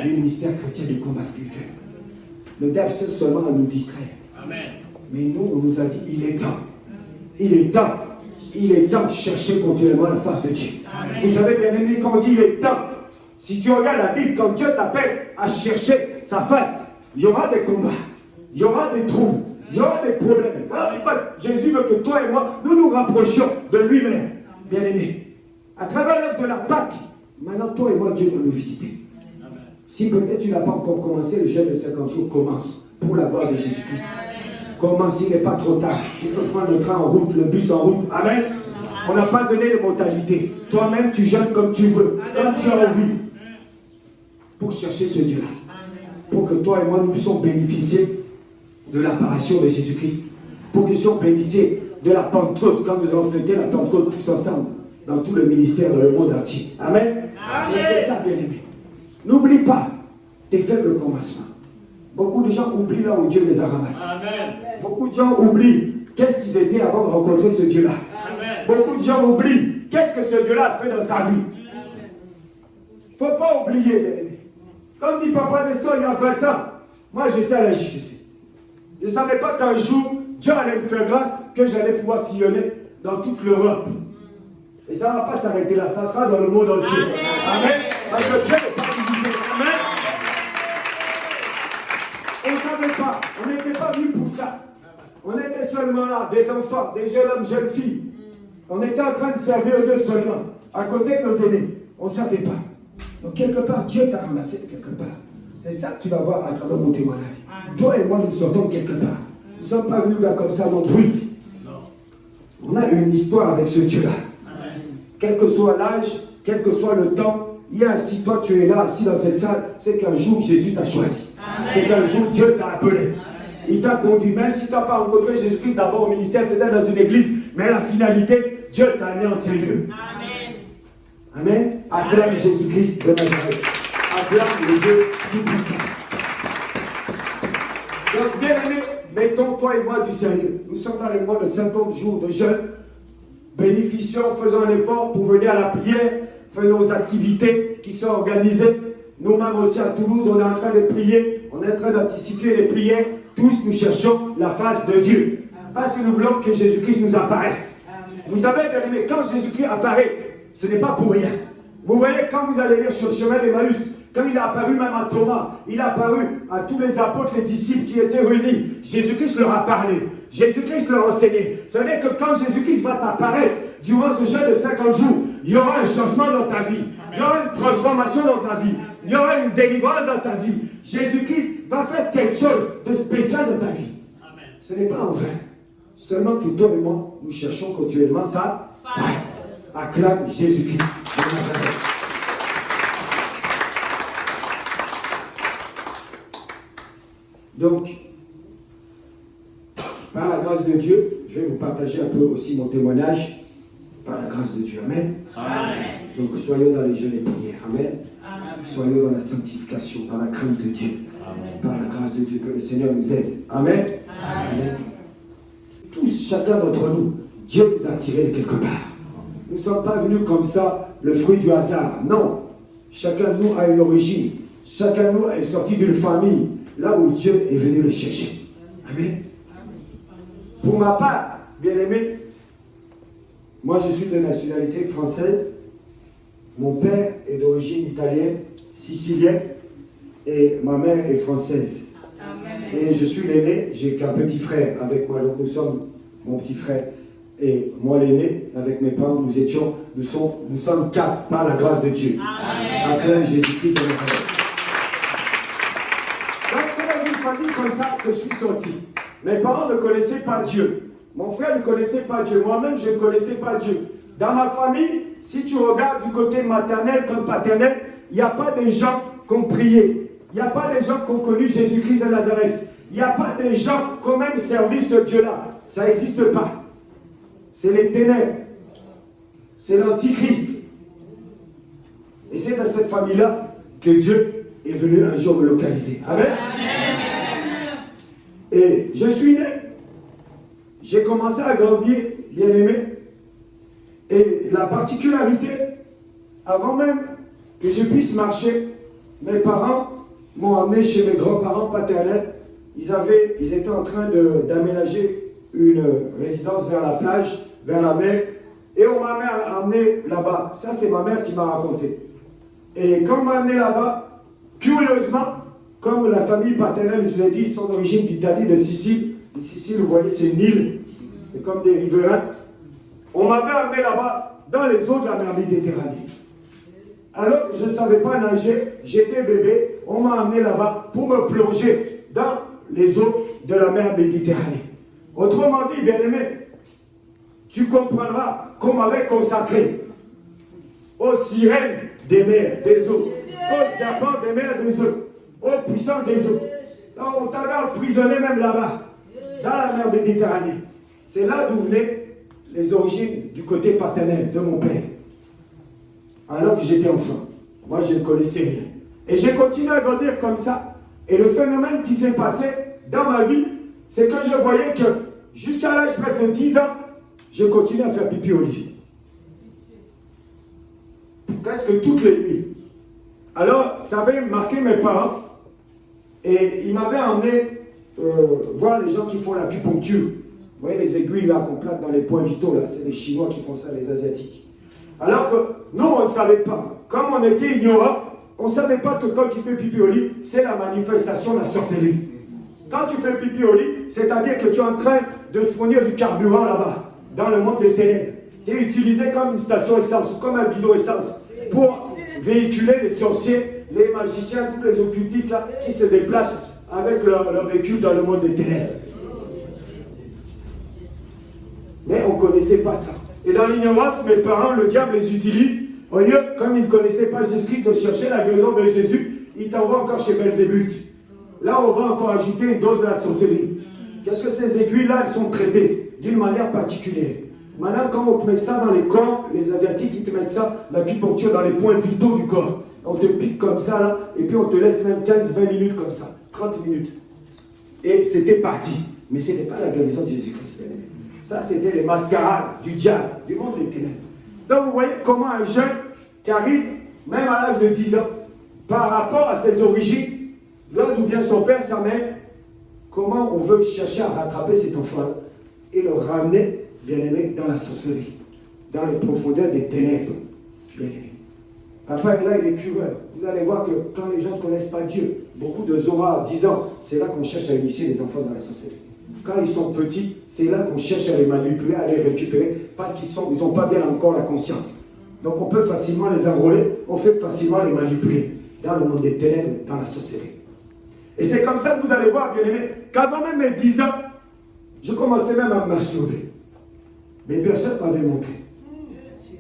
du ministère chrétien du combat spirituel. Le diable sait seulement à nous distraire. Mais nous, on nous a dit, il est temps. Il est temps. Il est temps de chercher continuellement la face de Dieu. Amen. Vous savez, bien aimé, quand on dit il est temps, si tu regardes la Bible, quand Dieu t'appelle à chercher sa face, il y aura des combats, il y aura des troubles, il y aura des problèmes. Voilà pourquoi Jésus veut que toi et moi, nous nous rapprochions de lui-même. Bien aimé, à travers l'œuvre de la Pâque, maintenant toi et moi, Dieu doit nous visiter. Amen. Si peut-être tu n'as pas encore commencé, le jeûne de 50 jours commence pour la gloire de Jésus-Christ. Commence, il n'est pas trop tard. Tu peux prendre le train en route, le bus en route. Amen. On n'a pas donné de modalité. Toi-même, tu jeûnes comme tu veux, comme tu as envie. Pour chercher ce Dieu-là. Pour que toi et moi, nous puissions bénéficier de l'apparition de Jésus-Christ. Pour que nous puissions bénéficier de la Pentecôte, quand nous allons fêter la Pentecôte tous ensemble, dans tout le ministère, dans le monde entier. Amen. Et c'est ça, bien-aimé. N'oublie pas tes faibles commencements. Beaucoup de gens oublient là où Dieu les a ramassés. Amen. Beaucoup de gens oublient qu'est-ce qu'ils étaient avant de rencontrer ce Dieu-là. Beaucoup de gens oublient qu'est-ce que ce Dieu-là a fait dans sa vie. Il ne faut pas oublier, bien aimé. Comme dit Papa Nestor il y a 20 ans, moi j'étais à la JCC. Je ne savais pas qu'un jour, Dieu allait me faire grâce, que j'allais pouvoir sillonner dans toute l'Europe. Et ça ne va pas s'arrêter là, ça sera dans le monde entier. Amen. Parce que Dieu n'est pas divisé. Amen. On ne savait pas, on n'était pas venus pour ça. On était seulement là, des enfants, des jeunes hommes, jeunes filles. On était en train de servir Dieu seulement, à côté de nos aînés. On ne savait pas. Donc quelque part, Dieu t'a ramassé quelque part. C'est ça que tu vas voir à travers mon témoignage. Toi et moi, nous sortons quelque part. Nous ne sommes pas venus là comme ça, non bruit. On a une histoire avec ce Dieu-là. Quel que soit l'âge, quel que soit le temps, si toi tu es là, assis dans cette salle, c'est qu'un jour Jésus t'a choisi. C'est qu'un jour Dieu t'a appelé. Il t'a conduit, même si tu n'as pas rencontré Jésus-Christ d'abord au ministère, peut-être dans une église, mais la finalité, Dieu t'a amené en ces lieux. Amen. Acclame Jésus-Christ de Nazareth. Acclame le Dieu tout-puissant. Donc, bien aimé, mettons toi et moi du sérieux. Nous sommes dans les mois de 50 jours de jeûne. Bénéficions, faisons un effort pour venir à la prière, faisons nos activités qui sont organisées. Nous-mêmes aussi à Toulouse, on est en train de prier, on est en train d'anticiper les prières. Tous nous cherchons la face de Dieu. Parce que nous voulons que Jésus-Christ nous apparaisse. Vous savez, bien aimé, quand Jésus-Christ apparaît, ce n'est pas pour rien. Vous voyez, quand vous allez lire sur le chemin d'Emmaüs, quand il est apparu même à Thomas, il est apparu à tous les apôtres, les disciples qui étaient réunis, Jésus-Christ leur a parlé. Jésus-Christ leur a enseigné. Ça veut dire que quand Jésus-Christ va t'apparaître, durant ce jeûne de 50 jours, il y aura un changement dans ta vie. Il y aura une transformation dans ta vie. Il y aura une délivrance dans ta vie. Jésus-Christ va faire quelque chose de spécial dans ta vie. Amen. Ce n'est pas en vain. Seulement que toi et moi, nous cherchons continuellement sa face. Acclame Jésus-Christ de Nazareth. Donc, par la grâce de Dieu, je vais vous partager un peu aussi mon témoignage. Par la grâce grâce de Dieu. Amen. Amen. Donc soyons dans les jeûnes et prières. Amen. Amen. Soyons dans la sanctification, dans la crainte de Dieu. Amen. Par la grâce de Dieu, que le Seigneur nous aide. Amen. Amen. Tous, chacun d'entre nous, Dieu nous a tirés de quelque part. Nous ne sommes pas venus comme ça, le fruit du hasard. Non. Chacun de nous a une origine. Chacun de nous est sorti d'une famille, là où Dieu est venu le chercher. Amen. Pour ma part, bien-aimé, moi je suis de nationalité française. Mon père est d'origine italienne, sicilienne, et ma mère est française. Amen. Et je suis l'aîné, j'ai qu'un petit frère avec moi, donc nous sommes mon petit frère et moi l'aîné, avec mes parents, nous sommes 4 par la grâce de Dieu. Amen. Acclame Jésus-Christ de Nazareth. Donc c'est dans une famille comme ça que je suis sorti. Mes parents ne connaissaient pas Dieu. Mon frère ne connaissait pas Dieu. Moi-même, je ne connaissais pas Dieu. Dans ma famille, si tu regardes du côté maternel comme paternel, il n'y a pas des gens qui ont prié. Il n'y a pas des gens qui ont connu Jésus-Christ de Nazareth. Il n'y a pas des gens qui ont même servi ce Dieu-là. Ça n'existe pas. C'est les ténèbres. C'est l'antichrist. Et c'est dans cette famille-là que Dieu est venu un jour me localiser. Amen. Et je suis né. J'ai commencé à grandir, bien aimé. Et la particularité, avant même que je puisse marcher, mes parents m'ont emmené chez mes grands-parents paternels. Ils étaient en train d'aménager une résidence vers la plage, vers la mer. Et on m'a amené là-bas. Ça, c'est ma mère qui m'a raconté. Et quand on m'a amené là-bas, curieusement, comme la famille paternelle, je vous ai dit, ils sont d'origine d'Italie, de Sicile. Et Sicile, vous voyez, c'est une île. C'est comme des riverains. On m'avait amené là-bas, dans les eaux de la mer Méditerranée. Alors, je ne savais pas nager, j'étais bébé. On m'a amené là-bas pour me plonger dans les eaux de la mer Méditerranée. Autrement dit, bien-aimé, tu comprendras qu'on m'avait consacré aux sirènes des mers, des eaux, aux serpents des mers, des eaux, aux puissants des eaux. Donc, on t'avait emprisonné même là-bas, dans la mer Méditerranée. C'est là d'où venaient les origines du côté paternel de mon père. Alors que j'étais enfant, moi je ne connaissais rien. Et j'ai continué à grandir comme ça. Et le phénomène qui s'est passé dans ma vie, c'est que je voyais que jusqu'à l'âge presque de 10 ans, je continuais à faire pipi au lit. Presque toutes les nuits. Alors, ça avait marqué mes parents. Et ils m'avaient emmené voir les gens qui font l'acupuncture. Vous voyez les aiguilles là qu'on plante dans les points vitaux là, c'est les Chinois qui font ça, les Asiatiques. Alors que nous, on ne savait pas. Comme on était ignorants, on ne savait pas que quand tu fais pipi au lit, c'est la manifestation de la sorcellerie. Quand tu fais pipi au lit, c'est-à-dire que tu es en train de fournir du carburant là-bas, dans le monde des ténèbres. Tu es utilisé comme une station essence, ou comme un bidon essence, pour véhiculer les sorciers, les magiciens, tous les occultistes là, qui se déplacent avec leur véhicule dans le monde des ténèbres. Mais on ne connaissait pas ça. Et dans l'ignorance, mes parents, le diable les utilise. Au lieu, comme ils ne connaissaient pas Jésus-Christ, de chercher la guérison de Jésus, ils t'envoient encore chez Belzébuth. Là, on va encore ajouter une dose de la sorcellerie. Qu'est-ce que ces aiguilles-là, elles sont traitées d'une manière particulière. Maintenant, quand on te met ça dans les corps, les Asiatiques, ils te mettent ça, l'acupuncture dans les points vitaux du corps. On te pique comme ça, là, et puis on te laisse même 15-20 minutes comme ça, 30 minutes. Et c'était parti. Mais ce n'était pas la guérison de Jésus-Christ. Ça, c'était les mascarades du diable, du monde des ténèbres. Donc, vous voyez comment un jeune qui arrive, même à l'âge de 10 ans, par rapport à ses origines, là d'où vient son père, sa mère, comment on veut chercher à rattraper cet enfant et le ramener, bien aimé, dans la sorcellerie, dans les profondeurs des ténèbres, bien aimé. Papa est là, il est curieux. Vous allez voir que quand les gens ne connaissent pas Dieu, beaucoup de Zora à 10 ans, c'est là qu'on cherche à initier les enfants dans la sorcellerie. Quand ils sont petits, c'est là qu'on cherche à les manipuler, à les récupérer, parce qu'ils n'ont pas bien encore la conscience. Donc on peut facilement les enrôler, on fait facilement les manipuler dans le monde des ténèbres, dans la sorcellerie. Et c'est comme ça que vous allez voir, bien aimé, qu'avant même mes 10 ans, je commençais même à me masturber. Mais personne ne m'avait montré.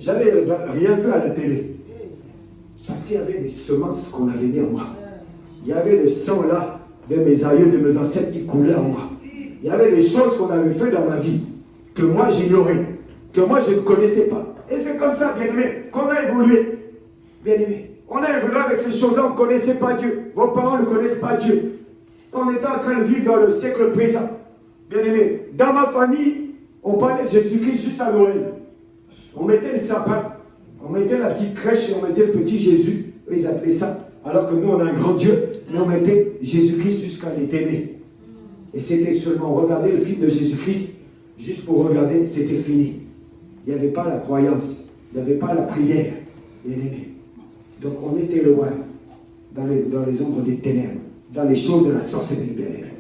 J'avais rien vu à la télé. Parce qu'il y avait des semences qu'on avait mis en moi. Il y avait le sang là de mes aïeux, de mes ancêtres qui coulait en moi. Il y avait des choses qu'on avait fait dans ma vie, que moi j'ignorais, que moi je ne connaissais pas. Et c'est comme ça, bien-aimé, qu'on a évolué. Bien-aimé, on a évolué avec ces choses-là, on ne connaissait pas Dieu. Vos parents ne connaissent pas Dieu. On était en train de vivre dans le siècle présent. Bien-aimé, dans ma famille, on parlait de Jésus-Christ juste à Noël. On mettait les sapins, on mettait la petite crèche et on mettait le petit Jésus. Eux, ils appelaient ça. Alors que nous, on a un grand Dieu, mais on mettait Jésus-Christ jusqu'à il était né. Et c'était seulement regarder le film de Jésus-Christ, juste pour regarder, c'était fini. Il n'y avait pas la croyance, il n'y avait pas la prière, bien-aimé. Donc on était loin, dans les ombres des ténèbres, dans les choses de la sorcellerie, bien-aimé.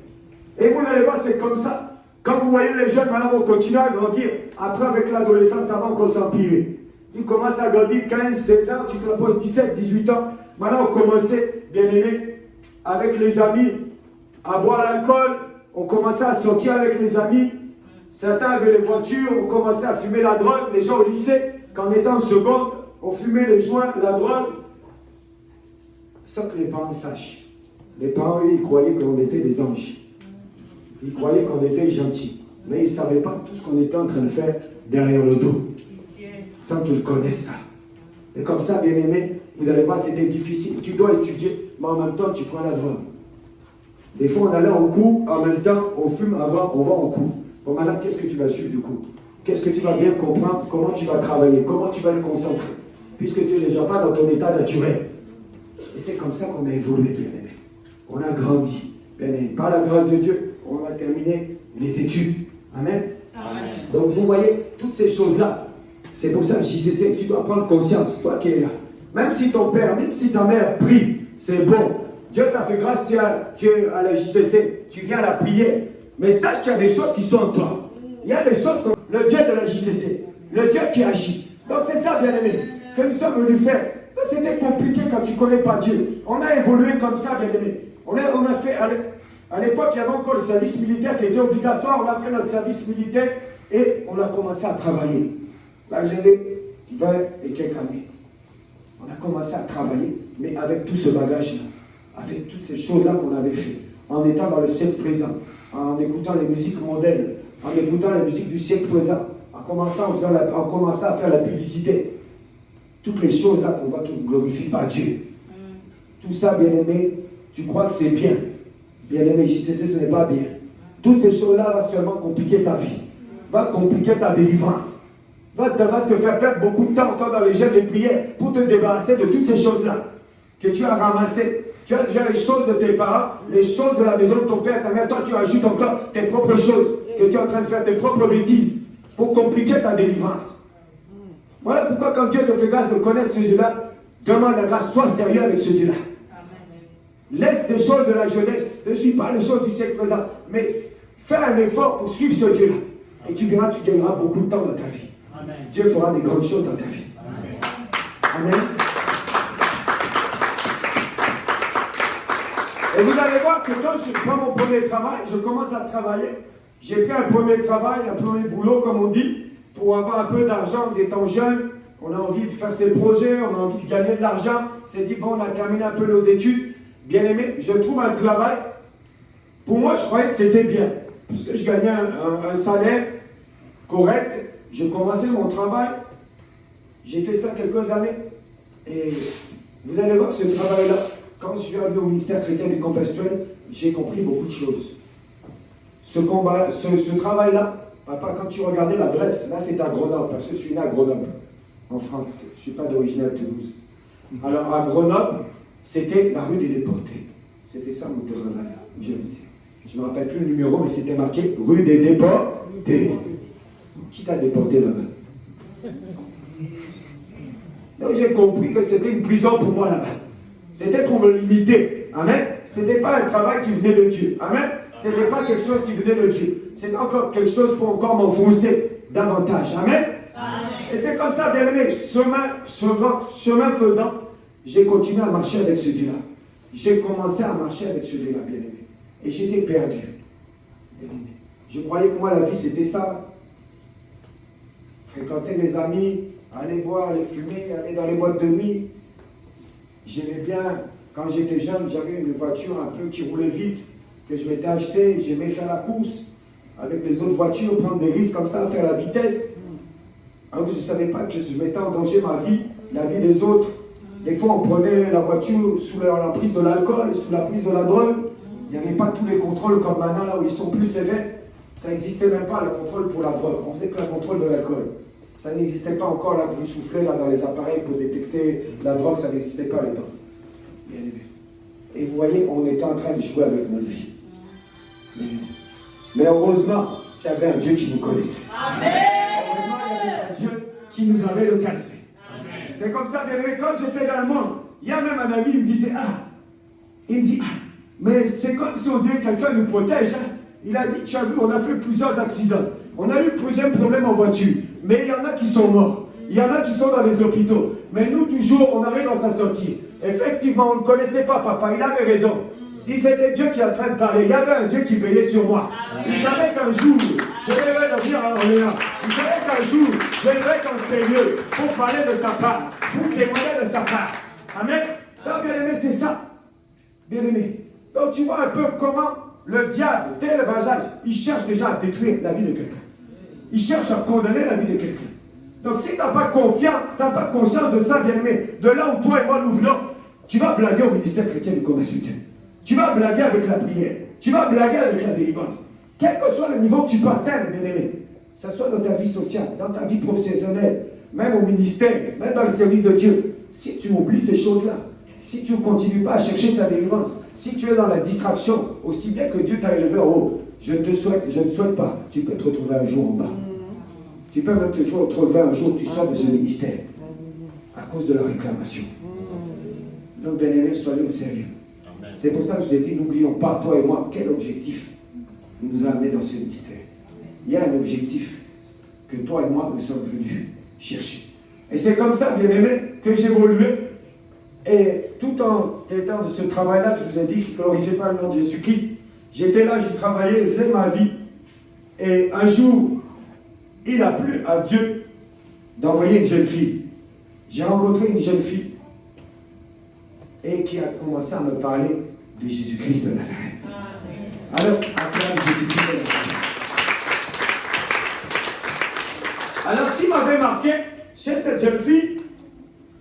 Et vous allez voir, c'est comme ça. Quand vous voyez les jeunes, maintenant, vont continuer à grandir. Après, avec l'adolescence, ça va encore s'empirer. Tu commences à grandir 15, 16 ans, tu te rapproches 17, 18 ans. Maintenant, on commençait, bien-aimé, avec les amis, à boire l'alcool. On commençait à sortir avec les amis. Certains avaient les voitures, on commençait à fumer la drogue. Les gens au lycée, quand on était en seconde, on fumait les joints, la drogue, sans que les parents sachent. Les parents, eux, ils croyaient qu'on était des anges. Ils croyaient qu'on était gentils. Mais ils ne savaient pas tout ce qu'on était en train de faire derrière le dos. Sans qu'ils connaissent ça. Et comme ça, bien aimé, vous allez voir, c'était difficile. Tu dois étudier, mais en même temps, tu prends la drogue. Des fois, on allait en cours, en même temps, on fume avant, on va en cours. Bon, madame, qu'est-ce que tu vas suivre du coup? Qu'est-ce que tu vas bien comprendre? Comment tu vas travailler? Comment tu vas te concentrer? Puisque tu n'es déjà pas dans ton état naturel. Et c'est comme ça qu'on a évolué, bien aimé. On a grandi. Bien aimé. Par la grâce de Dieu, on a terminé les études. Amen. Amen. Donc, vous voyez, toutes ces choses-là, c'est pour ça que JCC, tu dois prendre conscience, toi qui es là. Même si ton père, même si ta mère prie, c'est bon. Dieu t'a fait grâce, tu es à la JCC, tu viens à la prière. Mais sache qu'il y a des choses qui sont en toi. Il y a des choses comme le Dieu de la JCC, le Dieu qui agit. Donc c'est ça, bien aimé, que nous sommes venus faire. C'était compliqué quand tu ne connais pas Dieu. On a évolué comme ça, bien aimé. On a fait, à l'époque, il y avait encore le service militaire qui était obligatoire. On a fait notre service militaire et on a commencé à travailler. Là, j'avais 20 et quelques années. On a commencé à travailler, mais avec tout ce bagage-là, avec toutes ces choses-là qu'on avait fait, en étant dans le siècle présent, en écoutant les musiques mondaines, en écoutant les musiques du siècle présent, en commençant à faire la publicité. Toutes les choses-là qu'on voit qui ne glorifient pas Dieu. Tout ça, bien-aimé, tu crois que c'est bien. Bien-aimé, JCC, ce n'est pas bien. Toutes ces choses-là vont seulement compliquer ta vie. Va compliquer ta délivrance. Va te faire perdre beaucoup de temps encore dans les jeûnes et prières pour te débarrasser de toutes ces choses-là que tu as ramassées. Tu as déjà les choses de tes parents, les choses de la maison de ton père, ta mère. Toi, tu ajoutes encore tes propres choses, que tu es en train de faire tes propres bêtises pour compliquer ta délivrance. Voilà pourquoi quand Dieu te fait grâce de connaître ce Dieu-là, demande la grâce, sois sérieux avec ce Dieu-là. Laisse des choses de la jeunesse, ne suis pas les choses du siècle présent, mais fais un effort pour suivre ce Dieu-là. Et tu verras, tu gagneras beaucoup de temps dans ta vie. Amen. Dieu fera des grandes choses dans ta vie. Amen. Amen. Et vous allez voir que quand je prends mon premier travail, je commence à travailler. J'ai pris un premier travail, un premier boulot, comme on dit, pour avoir un peu d'argent étant jeune. On a envie de faire ses projets, on a envie de gagner de l'argent. On s'est dit, bon, on a terminé un peu nos études. Bien aimé, je trouve un travail. Pour moi, je croyais que c'était bien. Puisque je gagnais un salaire correct. J'ai commencé mon travail. J'ai fait ça quelques années. Et vous allez voir ce travail-là. Quand je suis arrivé au ministère chrétien du Compassion, j'ai compris beaucoup de choses. Ce travail-là, papa, quand tu regardais l'adresse, là c'est à Grenoble, parce que je suis né à Grenoble, en France. Je ne suis pas d'origine de Toulouse. Alors à Grenoble, c'était la rue des déportés. C'était ça mon travail. Je ne me rappelle plus le numéro, mais c'était marqué rue des déportés. Qui t'a déporté là-bas? Donc j'ai compris que c'était une prison pour moi là-bas. C'était pour me limiter. Amen. Ce n'était pas un travail qui venait de Dieu. Amen. Ce n'était pas quelque chose qui venait de Dieu. C'était encore quelque chose pour encore m'enfoncer davantage. Amen. Amen. Et c'est comme ça, bien aimé, chemin faisant, j'ai continué à marcher avec ce Dieu-là. J'ai commencé à marcher avec ce Dieu-là, bien aimé. Et j'étais perdu. Bien aimé. Je croyais que moi, la vie, c'était ça. Fréquenter mes amis, aller boire, aller fumer, aller dans les boîtes de nuit. J'aimais bien, quand j'étais jeune, j'avais une voiture un peu qui roulait vite, que je m'étais acheté, j'aimais faire la course avec les autres voitures, prendre des risques comme ça, faire la vitesse. Alors je ne savais pas que je mettais en danger ma vie, la vie des autres. Des fois, on prenait la voiture sous l'emprise de l'alcool, sous l'emprise de la drogue. Il n'y avait pas tous les contrôles comme maintenant, là où ils sont plus sévères. Ça n'existait même pas, le contrôle pour la drogue. On faisait que le contrôle de l'alcool. Ça n'existait pas encore, là, que vous soufflez là, dans les appareils pour détecter la drogue, ça n'existait pas là-dedans. Bien aimé. Et vous voyez, on était en train de jouer avec notre vie. Mais heureusement, qu'il y avait un Dieu qui nous connaissait. Amen. Heureusement, il y avait un Dieu qui nous avait localisé. C'est comme ça, bien aimé, quand j'étais dans le monde, il y a même un ami, il me disait, il me dit, mais c'est comme si on dirait que quelqu'un nous protège. Hein. Il a dit, tu as vu, on a fait plusieurs accidents. On a eu plusieurs problèmes en voiture. Mais il y en a qui sont morts. Il y en a qui sont dans les hôpitaux. Mais nous, toujours, on arrive à s'en sortir. Effectivement, on ne connaissait pas papa. Il avait raison. Si c'était Dieu qui est en train de parler, il y avait un Dieu qui veillait sur moi. Il savait qu'un jour, je devais revenir à Orléans. Il savait qu'un jour, je devais être en sérieux pour parler de sa part, pour témoigner de sa part. Amen. Donc, bien aimé, c'est ça. Bien aimé. Donc, tu vois un peu comment le diable, dès le bas âge, il cherche déjà à détruire la vie de quelqu'un. Il cherche à condamner la vie de quelqu'un. Donc, si tu n'as pas confiance, tu n'as pas conscience de ça, bien aimé, de là où toi et moi nous venons, tu vas blaguer au ministère chrétien du commerce chrétien. Tu vas blaguer avec la prière. Tu vas blaguer avec la délivrance. Quel que soit le niveau que tu peux atteindre, bien aimé, que ce soit dans ta vie sociale, dans ta vie professionnelle, même au ministère, même dans le service de Dieu, si tu oublies ces choses-là, si tu ne continues pas à chercher ta délivrance, si tu es dans la distraction, aussi bien que Dieu t'a élevé en haut, je ne souhaite pas, tu peux te retrouver un jour en bas. Tu peux même te retrouver un jour, tu sors de ce ministère, à cause de la réclamation. Donc, bien aimé, soyez au sérieux. C'est pour ça que je vous ai dit, n'oublions pas, toi et moi, quel objectif nous a amenés dans ce ministère. Il y a un objectif que toi et moi, nous sommes venus chercher. Et c'est comme ça, bien aimé, que j'évoluais. Et tout en étant de ce travail-là, je vous ai dit, qui ne glorifiait pas le nom de Jésus-Christ, j'étais là, j'ai travaillé, je faisais ma vie. Et un jour, il a plu à Dieu d'envoyer une jeune fille. J'ai rencontré une jeune fille et qui a commencé à me parler de Jésus-Christ de Nazareth. Alors, acclame Jésus-Christ de Nazareth. Alors, ce qui m'avait marqué chez cette jeune fille,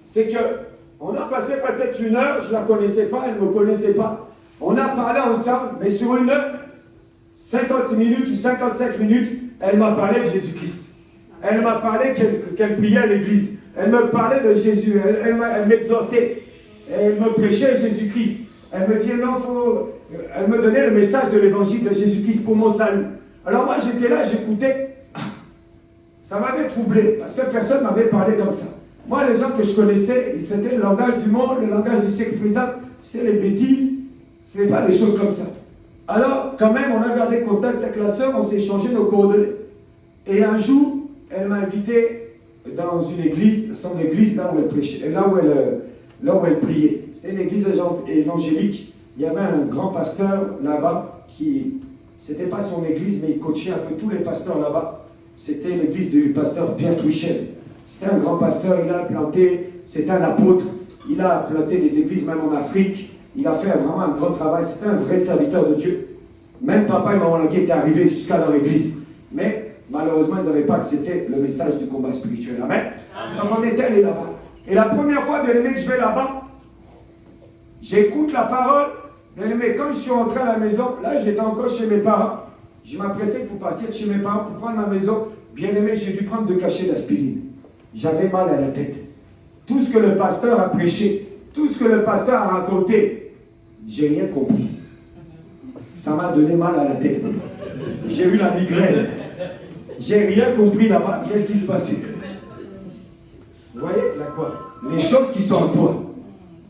c'est que on a passé peut-être 1 heure, je ne la connaissais pas, elle ne me connaissait pas. On a parlé ensemble, mais sur 1 heure, 50 minutes ou 55 minutes, elle m'a parlé de Jésus-Christ. Elle m'a parlé qu'elle priait à l'église. Elle me parlait de Jésus, elle m'exhortait. Elle me prêchait Jésus-Christ. Elle me disait non, elle me donnait le message de l'évangile de Jésus-Christ pour mon salut. Alors moi j'étais là, j'écoutais. Ça m'avait troublé, parce que personne ne m'avait parlé comme ça. Moi, les gens que je connaissais, c'était le langage du monde, le langage du siècle présent, c'était les bêtises, ce n'était pas des choses comme ça. Alors, quand même, on a gardé contact avec la sœur, on s'est échangé nos coordonnées. Et un jour, elle m'a invité dans une église, son église, là où elle prêchait, là où elle priait. C'était une église évangélique. Il y avait un grand pasteur là-bas qui, c'était pas son église, mais il coachait un peu tous les pasteurs là-bas. C'était l'église du pasteur Pierre Truchel. C'était un grand pasteur, il a planté, c'était un apôtre, il a planté des églises même en Afrique, il a fait vraiment un grand travail, c'était un vrai serviteur de Dieu. Même papa et maman Langui étaient arrivés jusqu'à leur église. Mais malheureusement, ils n'avaient pas accepté le message du combat spirituel. Amen. Donc on était allés là-bas. Et la première fois, bien aimé, que je vais là-bas, j'écoute la parole. Bien aimé, quand je suis rentré à la maison, là j'étais encore chez mes parents. Je m'apprêtais pour partir de chez mes parents, pour prendre ma maison. Bien aimé, j'ai dû prendre 2 cachets d'aspirine. J'avais mal à la tête. Tout ce que le pasteur a prêché, tout ce que le pasteur a raconté, j'ai rien compris. Ça m'a donné mal à la tête. J'ai eu la migraine. J'ai rien compris là-bas. Qu'est-ce qui se passait? Vous voyez, là quoi? Les choses qui sont en toi,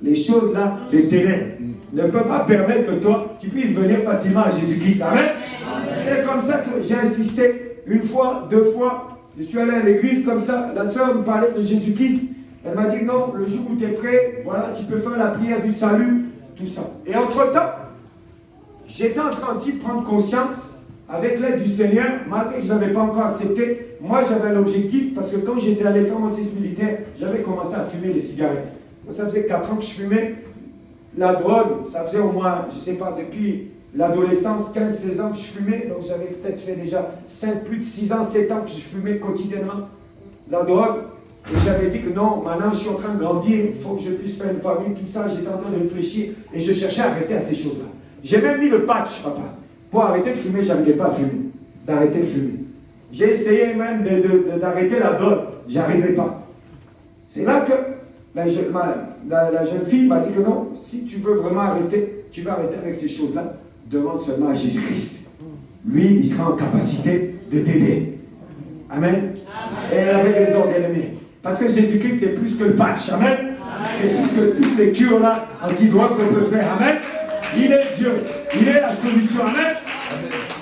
les choses là, des ténèbres, ne peuvent pas permettre que toi, tu puisses venir facilement à Jésus-Christ. Amen. C'est comme ça que j'ai insisté 1 fois, 2 fois. Je suis allé à l'église comme ça. La sœur me parlait de Jésus-Christ. Elle m'a dit non, le jour où tu es prêt, voilà, tu peux faire la prière du salut, tout ça. Et entre-temps, j'étais en train de prendre conscience, avec l'aide du Seigneur, malgré que je ne l'avais pas encore accepté. Moi, j'avais un objectif, parce que quand j'étais allé faire mon service militaire, j'avais commencé à fumer les cigarettes. Ça faisait 4 ans que je fumais. La drogue, ça faisait au moins, je ne sais pas, depuis l'adolescence, 15-16 ans que je fumais. Donc j'avais peut-être fait déjà plus de 6 ans, 7 ans que je fumais quotidiennement. la drogue. Et j'avais dit que non, maintenant je suis en train de grandir, il faut que je puisse faire une famille, tout ça. J'étais en train de réfléchir et je cherchais à arrêter à ces choses-là. J'ai même mis le patch, papa. Pour arrêter de fumer, je n'arrivais pas à fumer. D'arrêter de fumer. J'ai essayé même d'arrêter la drogue. Je n'arrivais pas. C'est là que la jeune fille m'a dit que non, si tu veux vraiment arrêter, tu vas arrêter avec ces choses-là, demande seulement à Jésus-Christ. Lui, il sera en capacité de t'aider. Amen. Et elle avait raison, bien-aimé. Parce que Jésus-Christ, c'est plus que le patch. Amen. C'est plus que toutes les cures là, anti-drogue qu'on peut faire. Amen. Il est Dieu. Il est la solution. Amen.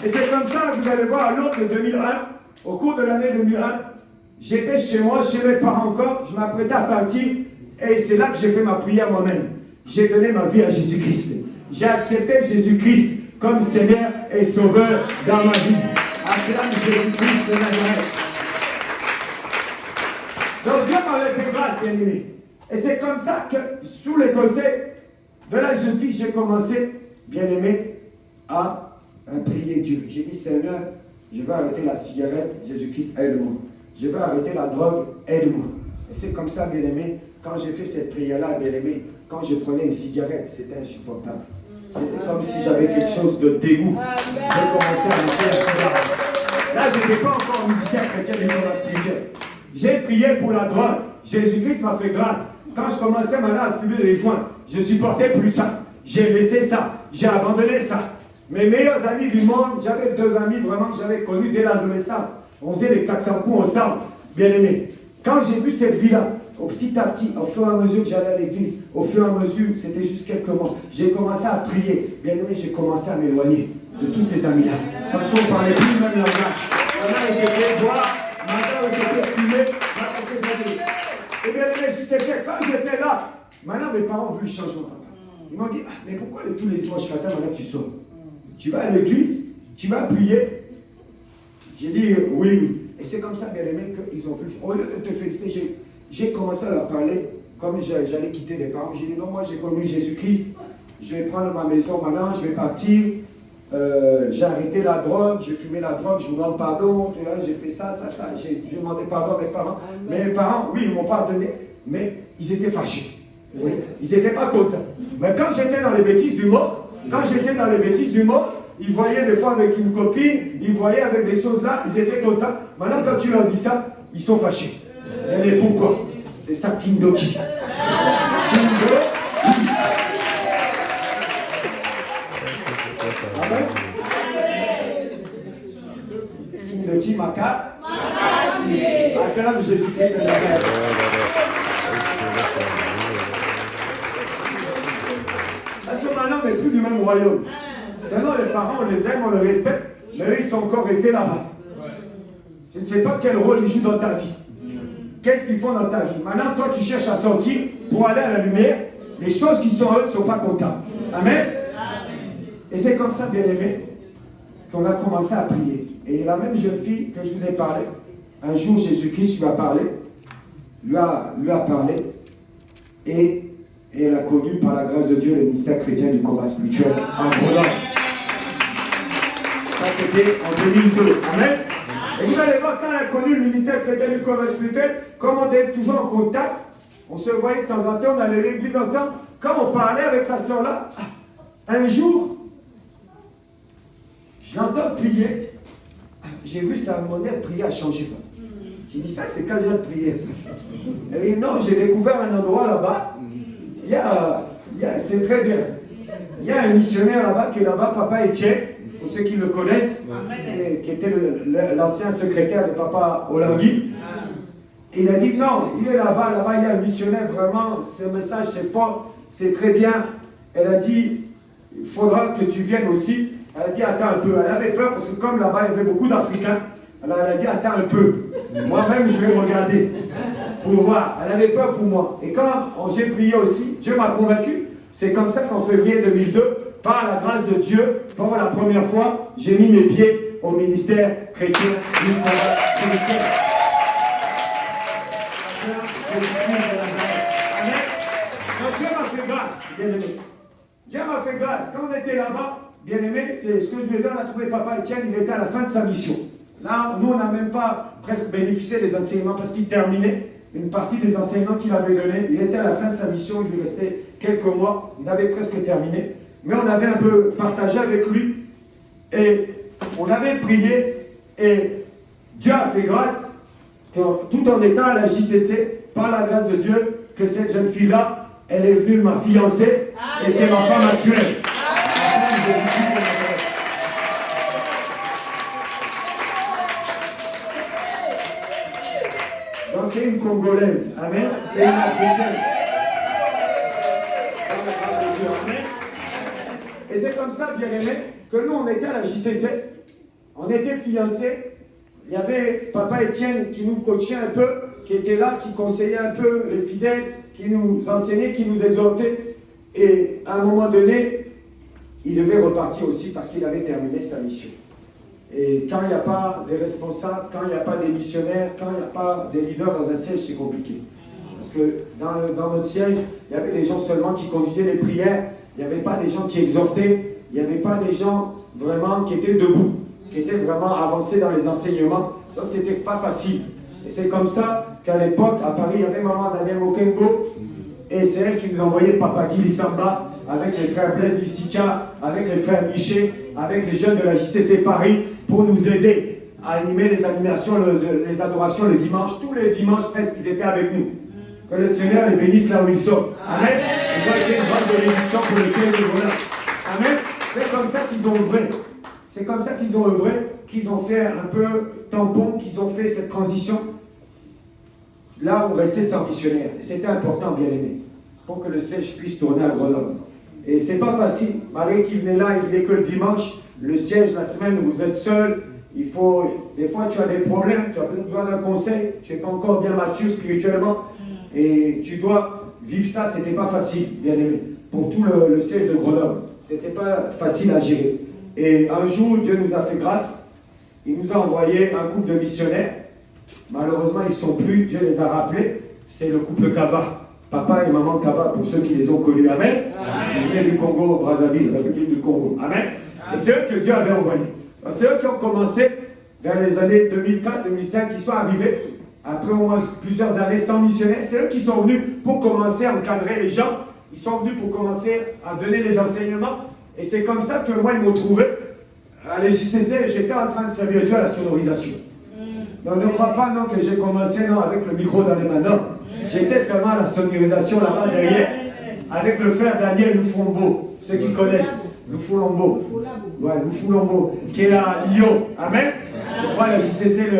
Et c'est comme ça, vous allez voir, à l'autre de 2001, au cours de l'année 2001, j'étais chez moi, chez mes parents encore, je m'apprêtais à partir, et c'est là que j'ai fait ma prière moi-même. J'ai donné ma vie à Jésus-Christ. J'ai accepté Jésus-Christ comme Seigneur et Sauveur dans ma vie. Acclame Jésus-Christ de Nazareth. Donc Dieu m'avait fait grâce, bien-aimé. Et c'est comme ça que, sous les conseils de la jeune fille, j'ai commencé, bien-aimé, à prier Dieu. J'ai dit, Seigneur, je vais arrêter la cigarette, Jésus-Christ, aide-moi. Je vais arrêter la drogue, aide-moi. Et c'est comme ça, bien-aimé, quand j'ai fait cette prière-là, bien-aimé, quand je prenais une cigarette, c'était insupportable. C'était comme si j'avais quelque chose de dégoût. J'ai commencé à me faire ça. Là, je n'étais pas encore ministère chrétien du Coran spirituel. J'ai prié pour la drogue. Jésus-Christ m'a fait grâce. Quand je commençais maintenant à fumer les joints, je ne supportais plus ça. J'ai laissé ça. J'ai abandonné ça. Mes meilleurs amis du monde, j'avais 2 amis vraiment que j'avais connus dès l'adolescence. On faisait les 400 coups ensemble, bien aimés. Quand j'ai vu cette vie-là, au petit à petit, au fur et à mesure que j'allais à l'église, au fur et à mesure, c'était juste quelques mois, j'ai commencé à prier. Bien aimé, j'ai commencé à m'éloigner de tous ces amis-là. Parce qu'on ne parlait plus le même langage. Maintenant, ils étaient boire, maintenant, ils étaient fumer, maintenant, ils étaient. Et bien aimé, je sais que quand j'étais là, maintenant, mes parents ont vu le changement, papa. Ils m'ont dit, ah, mais pourquoi tous les dimanches matin, maintenant, tu sors? Tu vas à l'église, tu vas prier. J'ai dit oui, oui. Et c'est comme ça, bien aimé, qu'ils ont vu. Au lieu de te féliciter, j'ai commencé à leur parler, comme j'allais quitter les parents. J'ai dit non, moi j'ai connu Jésus-Christ, je vais prendre ma maison maintenant, je vais partir. J'ai arrêté la drogue, j'ai fumé la drogue, je vous demande pardon, j'ai fait ça. J'ai demandé pardon à mes parents. Mais mes parents, oui, ils m'ont pardonné, mais ils étaient fâchés. Oui. Ils n'étaient pas contents. Mais quand j'étais dans les bêtises du monde, ils voyaient des fois avec une copine, ils voyaient avec des choses là, ils étaient contents. Maintenant, quand tu leur dis ça, ils sont fâchés. Mais pourquoi? C'est ça, Kindoki. Amen. Kindoki Maka. Acclame Jésus-Christ de Nazareth. Parce que maintenant, on n'est plus du même royaume. Seulement les parents, on les aime, on les respecte, mais eux, ils sont encore restés là-bas. Je ne sais pas quel rôle ils jouent dans ta vie. Qu'est-ce qu'ils font dans ta vie? Maintenant, toi, tu cherches à sortir pour aller à la lumière. Les choses qui sont eux ne sont pas contents. Amen. Et c'est comme ça, bien aimé, qu'on a commencé à prier. Et la même jeune fille que je vous ai parlé, un jour, Jésus-Christ lui a parlé, lui a parlé, et elle a connu par la grâce de Dieu le ministère chrétien du combat spirituel en Grenoble. Ça, c'était en 2002. Amen. Et vous allez voir, quand elle a connu le ministère chrétien du combat spirituel, comme on était toujours en contact, on se voyait de temps en temps, on allait à l'église ensemble. Quand on parlait avec sa soeur-là, un jour, je l'entends prier. J'ai vu sa monnaie de prière changer. J'ai dit, ça, c'est quand vient de prier. Elle dit, non, j'ai découvert un endroit là-bas. C'est très bien. Il y a un missionnaire là-bas qui est là-bas, Papa Étienne, pour ceux qui le connaissent, qui était l'ancien secrétaire de Papa Olangui. Il a dit non, il est là-bas, il y a un missionnaire vraiment, ce message c'est fort, c'est très bien. Elle a dit, il faudra que tu viennes aussi. Elle a dit, attends un peu. Elle avait peur parce que comme là-bas il y avait beaucoup d'Africains, alors elle a dit, attends un peu. Moi-même je vais regarder pour voir. Elle avait peur pour moi. Et quand j'ai prié aussi, Dieu m'a convaincu. C'est comme ça qu'en février 2002, par la grâce de Dieu, pour la première fois, j'ai mis mes pieds au ministère chrétien du combat chrétien. Donc Dieu m'a fait grâce, bien aimé. Dieu m'a fait grâce. Quand on était là-bas, bien aimé, c'est ce que je lui ai dit, on a trouvé Papa Étienne, il était à la fin de sa mission. Là, nous, on n'a même pas presque bénéficié des enseignements parce qu'il terminait une partie des enseignements qu'il avait donnés. Il était à la fin de sa mission, il lui restait quelques mois, il avait presque terminé. Mais on avait un peu partagé avec lui et on avait prié et Dieu a fait grâce que, tout en étant à la JCC, par la grâce de Dieu, que cette jeune fille-là, elle est venue ma fiancée et c'est ma femme actuelle. Donc c'est une Congolaise, amen. C'est une Africaine. Amen. Et c'est comme ça, bien aimé, que nous on était à la JCC, on était fiancés. Il y avait Papa Étienne qui nous coachait un peu, qui était là, qui conseillait un peu les fidèles, qui nous enseignait, qui nous exhortait. Et à un moment donné, il devait repartir aussi parce qu'il avait terminé sa mission. Et quand il n'y a pas de responsables, quand il n'y a pas des missionnaires, quand il n'y a pas des leaders dans un siège, c'est compliqué. Parce que dans notre siège, il y avait des gens seulement qui conduisaient les prières, il n'y avait pas des gens qui exhortaient, il n'y avait pas des gens vraiment qui étaient debout, qui étaient vraiment avancés dans les enseignements. Donc c'était pas facile. Et c'est comme ça qu'à l'époque, à Paris, il y avait maman Daniel Mokengo, et c'est elle qui nous envoyait Papa Gili Samba, avec les frères Blaise Lissika, avec les frères Miché, avec les jeunes de la JCC Paris, pour nous aider à animer les animations, les adorations le dimanche. Tous les dimanches, presque, ils étaient avec nous. Que le Seigneur les bénisse là où ils sont. Amen. Ils ont été une grande bénédiction pour le Seigneur de bonheur. Amen. C'est comme ça qu'ils ont œuvré. C'est comme ça qu'ils ont œuvré, qu'ils ont fait un peu tampon, qu'ils ont fait cette transition. Là, on restait sans missionnaire. Et c'était important, bien aimé, pour que le siège puisse tourner à Grenoble. Et c'est pas facile. Malgré qu'ils venaient là, ils venaient que le dimanche. Le siège, la semaine, vous êtes seul. Il faut, des fois, tu as des problèmes, tu as besoin d'un conseil. Tu n'es pas encore bien mature spirituellement. Et tu dois vivre ça. C'était pas facile, bien aimé. Pour tout le siège de Grenoble. C'était pas facile à gérer. Et un jour, Dieu nous a fait grâce. Il nous a envoyé un couple de missionnaires. Malheureusement, ils ne sont plus. Dieu les a rappelés. C'est le couple Kava. Papa et maman Kava, pour ceux qui les ont connus. Amen. Ils venaient du Congo, Brazzaville, République du Congo. Amen. Et c'est eux que Dieu avait envoyés. C'est eux qui ont commencé vers les années 2004-2005, qui sont arrivés après au moins plusieurs années sans missionnaires. C'est eux qui sont venus pour commencer à encadrer les gens. Ils sont venus pour commencer à donner les enseignements. Et c'est comme ça que moi, ils m'ont trouvé. À l'EJCC, j'étais en train de servir Dieu à la sonorisation. Donc ne crois pas non, que j'ai commencé non, avec le micro dans les mains. Non. J'étais seulement à la sonorisation là-bas derrière, avec le frère Daniel Lufombo, ceux qui connaissent, Lufulombo. Ouais, Lufulombo, qui est à Lyon. Amen. Je crois que l'EJCC,